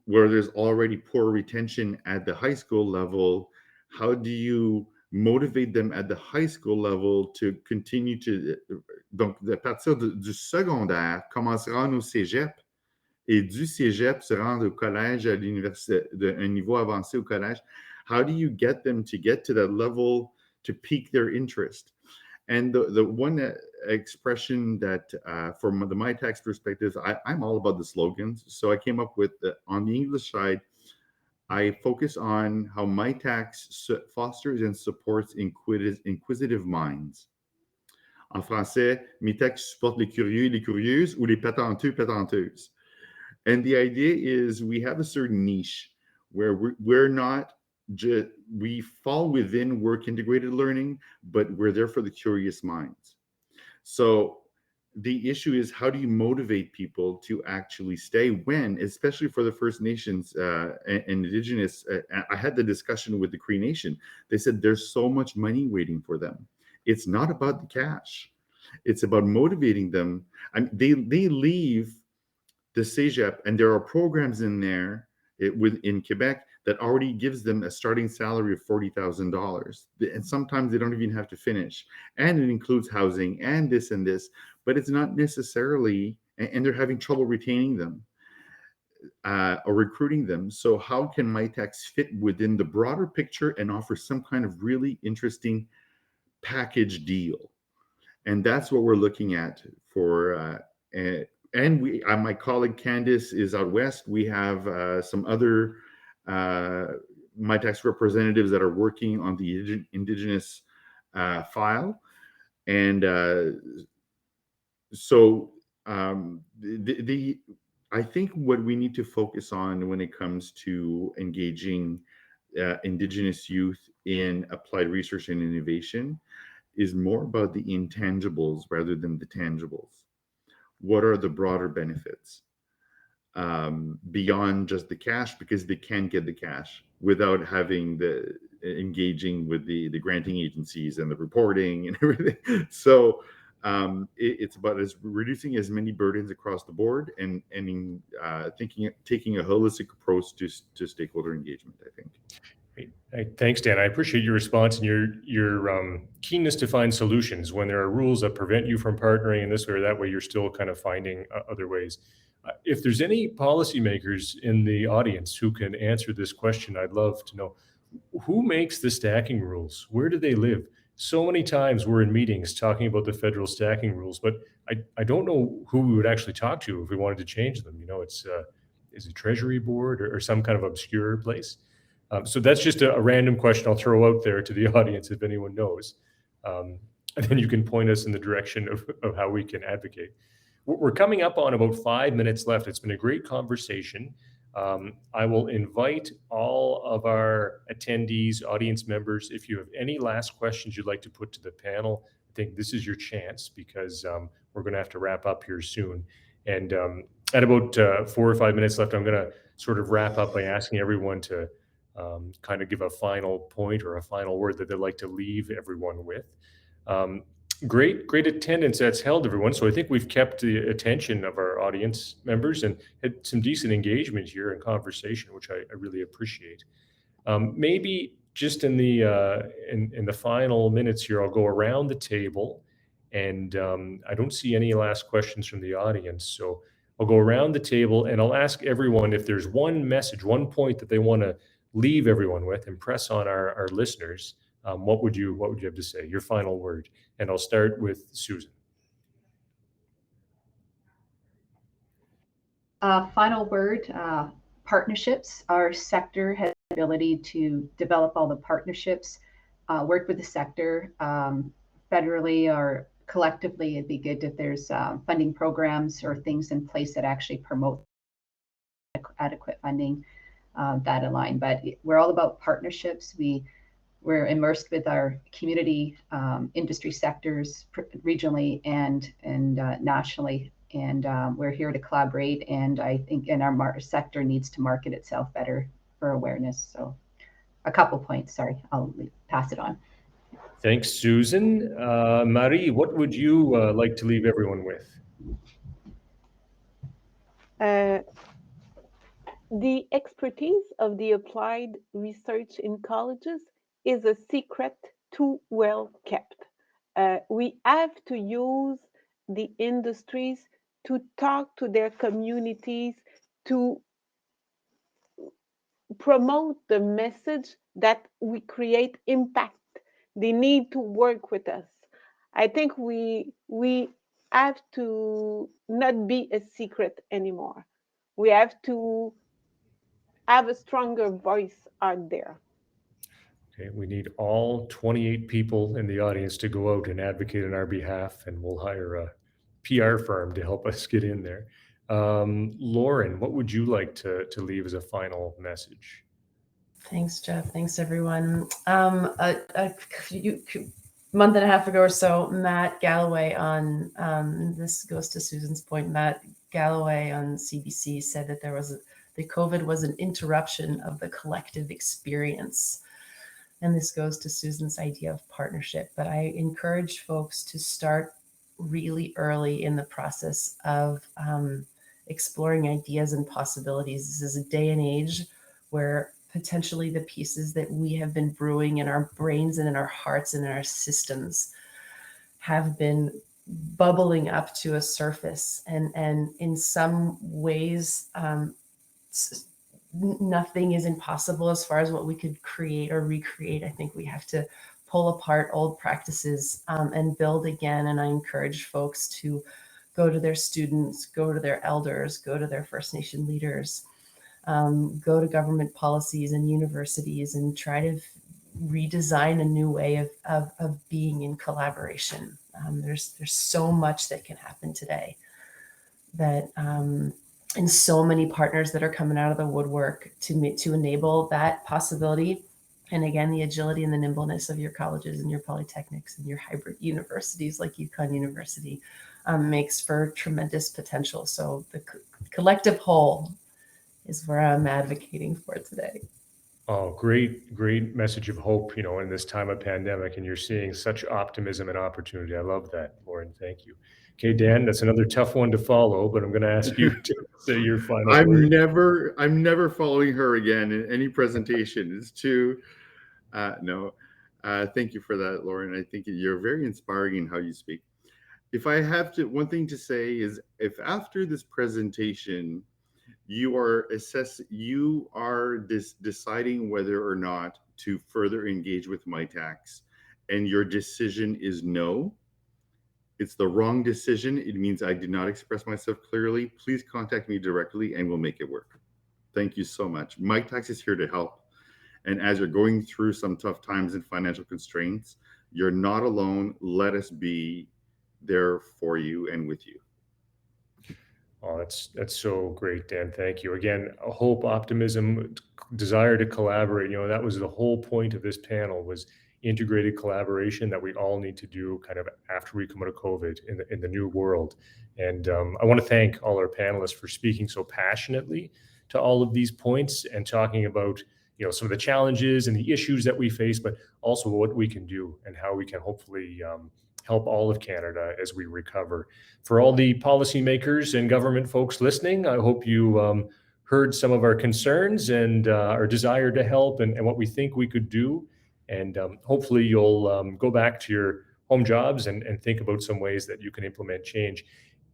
where there's already poor retention at the high school level. How do you motivate them at the high school level to continue to... Donc, à partir du secondaire, comment se rendre au cégep, et du cégep se rendre au collège, à l'université, un niveau avancé au collège. How do you get them to get to that level to pique their interest? And the one expression that, from the MyTax perspective, I'm all about the slogans. So I came up with, on the English side, I focus on how MyTax fosters and supports inquisitive minds. En français, MyTax supporte les curieux, les curieuses, ou les patenteux, patenteuses. And the idea is we have a certain niche where we're not just, we fall within work integrated learning, but we're there for the curious minds. So the issue is, how do you motivate people to actually stay when, especially for the First Nations and Indigenous, I had the discussion with the Cree Nation. They said there's so much money waiting for them. It's not about the cash. It's about motivating them. I mean, they leave the CEGEP, and there are programs in there in Quebec that already gives them a starting salary of $40,000. And sometimes they don't even have to finish. And it includes housing and this, but it's not necessarily, and they're having trouble retaining them or recruiting them. So how can MyTax fit within the broader picture and offer some kind of really interesting package deal? And that's what we're looking at for, and my colleague Candice is out west. We have some other MyTax representatives that are working on the Indigenous file. And so I think what we need to focus on when it comes to engaging Indigenous youth in applied research and innovation is more about the intangibles rather than the tangibles. What are the broader benefits beyond just the cash, because they can't get the cash without having the engaging with the granting agencies and the reporting and everything. So it's about reducing as many burdens across the board and taking a holistic approach to stakeholder engagement, I think. Thanks, Dan. I appreciate your response and your keenness to find solutions when there are rules that prevent you from partnering in this way or that way. You're still kind of finding other ways. If there's any policymakers in the audience who can answer this question, I'd love to know, who makes the stacking rules? Where do they live? So many times we're in meetings talking about the federal stacking rules, but I don't know who we would actually talk to if we wanted to change them. You know, it's is it Treasury Board or some kind of obscure place? So that's just a random question I'll throw out there to the audience if anyone knows. And then you can point us in the direction of how we can advocate. We're coming up on about 5 minutes left. It's been a great conversation. I will invite all of our attendees, audience members, if you have any last questions you'd like to put to the panel, I think this is your chance, because we're going to have to wrap up here soon. And at about 4 or 5 minutes left, I'm going to sort of wrap up by asking everyone to kind of give a final point or a final word that they'd like to leave everyone with. Great attendance that's held, everyone. So I think we've kept the attention of our audience members and had some decent engagement here and conversation, which I really appreciate. Maybe just in the final minutes here, I'll go around the table, and I don't see any last questions from the audience. So I'll go around the table and I'll ask everyone if there's one message, one point that they want to leave everyone with, impress on our listeners. What would you have to say? Your final word. And I'll start with Susan. Final word, partnerships. Our sector has the ability to develop all the partnerships, work with the sector federally or collectively. It'd be good if there's funding programs or things in place that actually promote adequate funding that align. But we're all about partnerships. We're immersed with our community industry sectors regionally and nationally. And we're here to collaborate. And I think our sector needs to market itself better for awareness. So a couple points, sorry, I'll pass it on. Thanks, Susan. Marie, what would you like to leave everyone with? The expertise of the applied research in colleges is a secret too well kept. We have to use the industries to talk to their communities, to promote the message that we create impact. They need to work with us. I think we have to not be a secret anymore. We have to have a stronger voice out there. Okay, we need all 28 people in the audience to go out and advocate on our behalf, and we'll hire a PR firm to help us get in there. Lauren, what would you like to leave as a final message? Thanks, Jeff. Thanks, everyone. A month and a half ago or so, Matt Galloway on, this goes to Susan's point, Matt Galloway on CBC said that the COVID was an interruption of the collective experience. And this goes to Susan's idea of partnership. But I encourage folks to start really early in the process of exploring ideas and possibilities. This is a day and age where potentially the pieces that we have been brewing in our brains and in our hearts and in our systems have been bubbling up to a surface. And in some ways, nothing is impossible as far as what we could create or recreate. I think we have to pull apart old practices and build again. And I encourage folks to go to their students, go to their elders, go to their First Nation leaders, go to government policies and universities and try to redesign a new way of being in collaboration. There's so much that can happen today that and so many partners that are coming out of the woodwork to enable that possibility. And again, the agility and the nimbleness of your colleges and your polytechnics and your hybrid universities like UConn University makes for tremendous potential. So the collective whole is where I'm advocating for today. Oh, great message of hope, in this time of pandemic, and you're seeing such optimism and opportunity. I love that, Lauren. Thank you. Okay, Dan, that's another tough one to follow, but I'm going to ask you to say your final word. I'm never following her again in any presentation. It's too, no. Thank you for that, Lauren. I think you're very inspiring in how you speak. If I have to, one thing to say is if after this presentation, you are deciding whether or not to further engage with MyTax, and your decision is no, it's the wrong decision. It means I did not express myself clearly. Please contact me directly and we'll make it work. Thank you so much. MyTax is here to help. And as you're going through some tough times and financial constraints, you're not alone. Let us be there for you and with you. Oh, that's so great, Dan. Thank you. Again, hope, optimism, desire to collaborate. That was the whole point of this panel, was integrated collaboration that we all need to do kind of after we come out of COVID in the new world. And I want to thank all our panelists for speaking so passionately to all of these points and talking about some of the challenges and the issues that we face, but also what we can do and how we can hopefully help all of Canada as we recover. For all the policymakers and government folks listening, I hope you heard some of our concerns and our desire to help and what we think we could do. And hopefully you'll go back to your home jobs and think about some ways that you can implement change.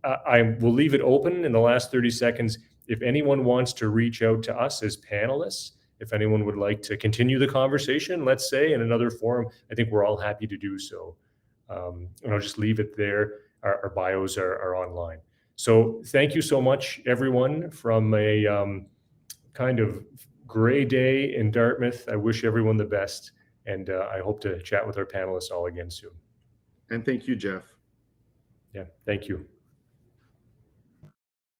I will leave it open in the last 30 seconds. If anyone wants to reach out to us as panelists, if anyone would like to continue the conversation, let's say in another forum, I think we're all happy to do so. And I'll just leave it there. Our bios are online. So thank you so much, everyone, from a kind of gray day in Dartmouth. I wish everyone the best, and I hope to chat with our panelists all again soon. And thank you, Jeff. Yeah, thank you.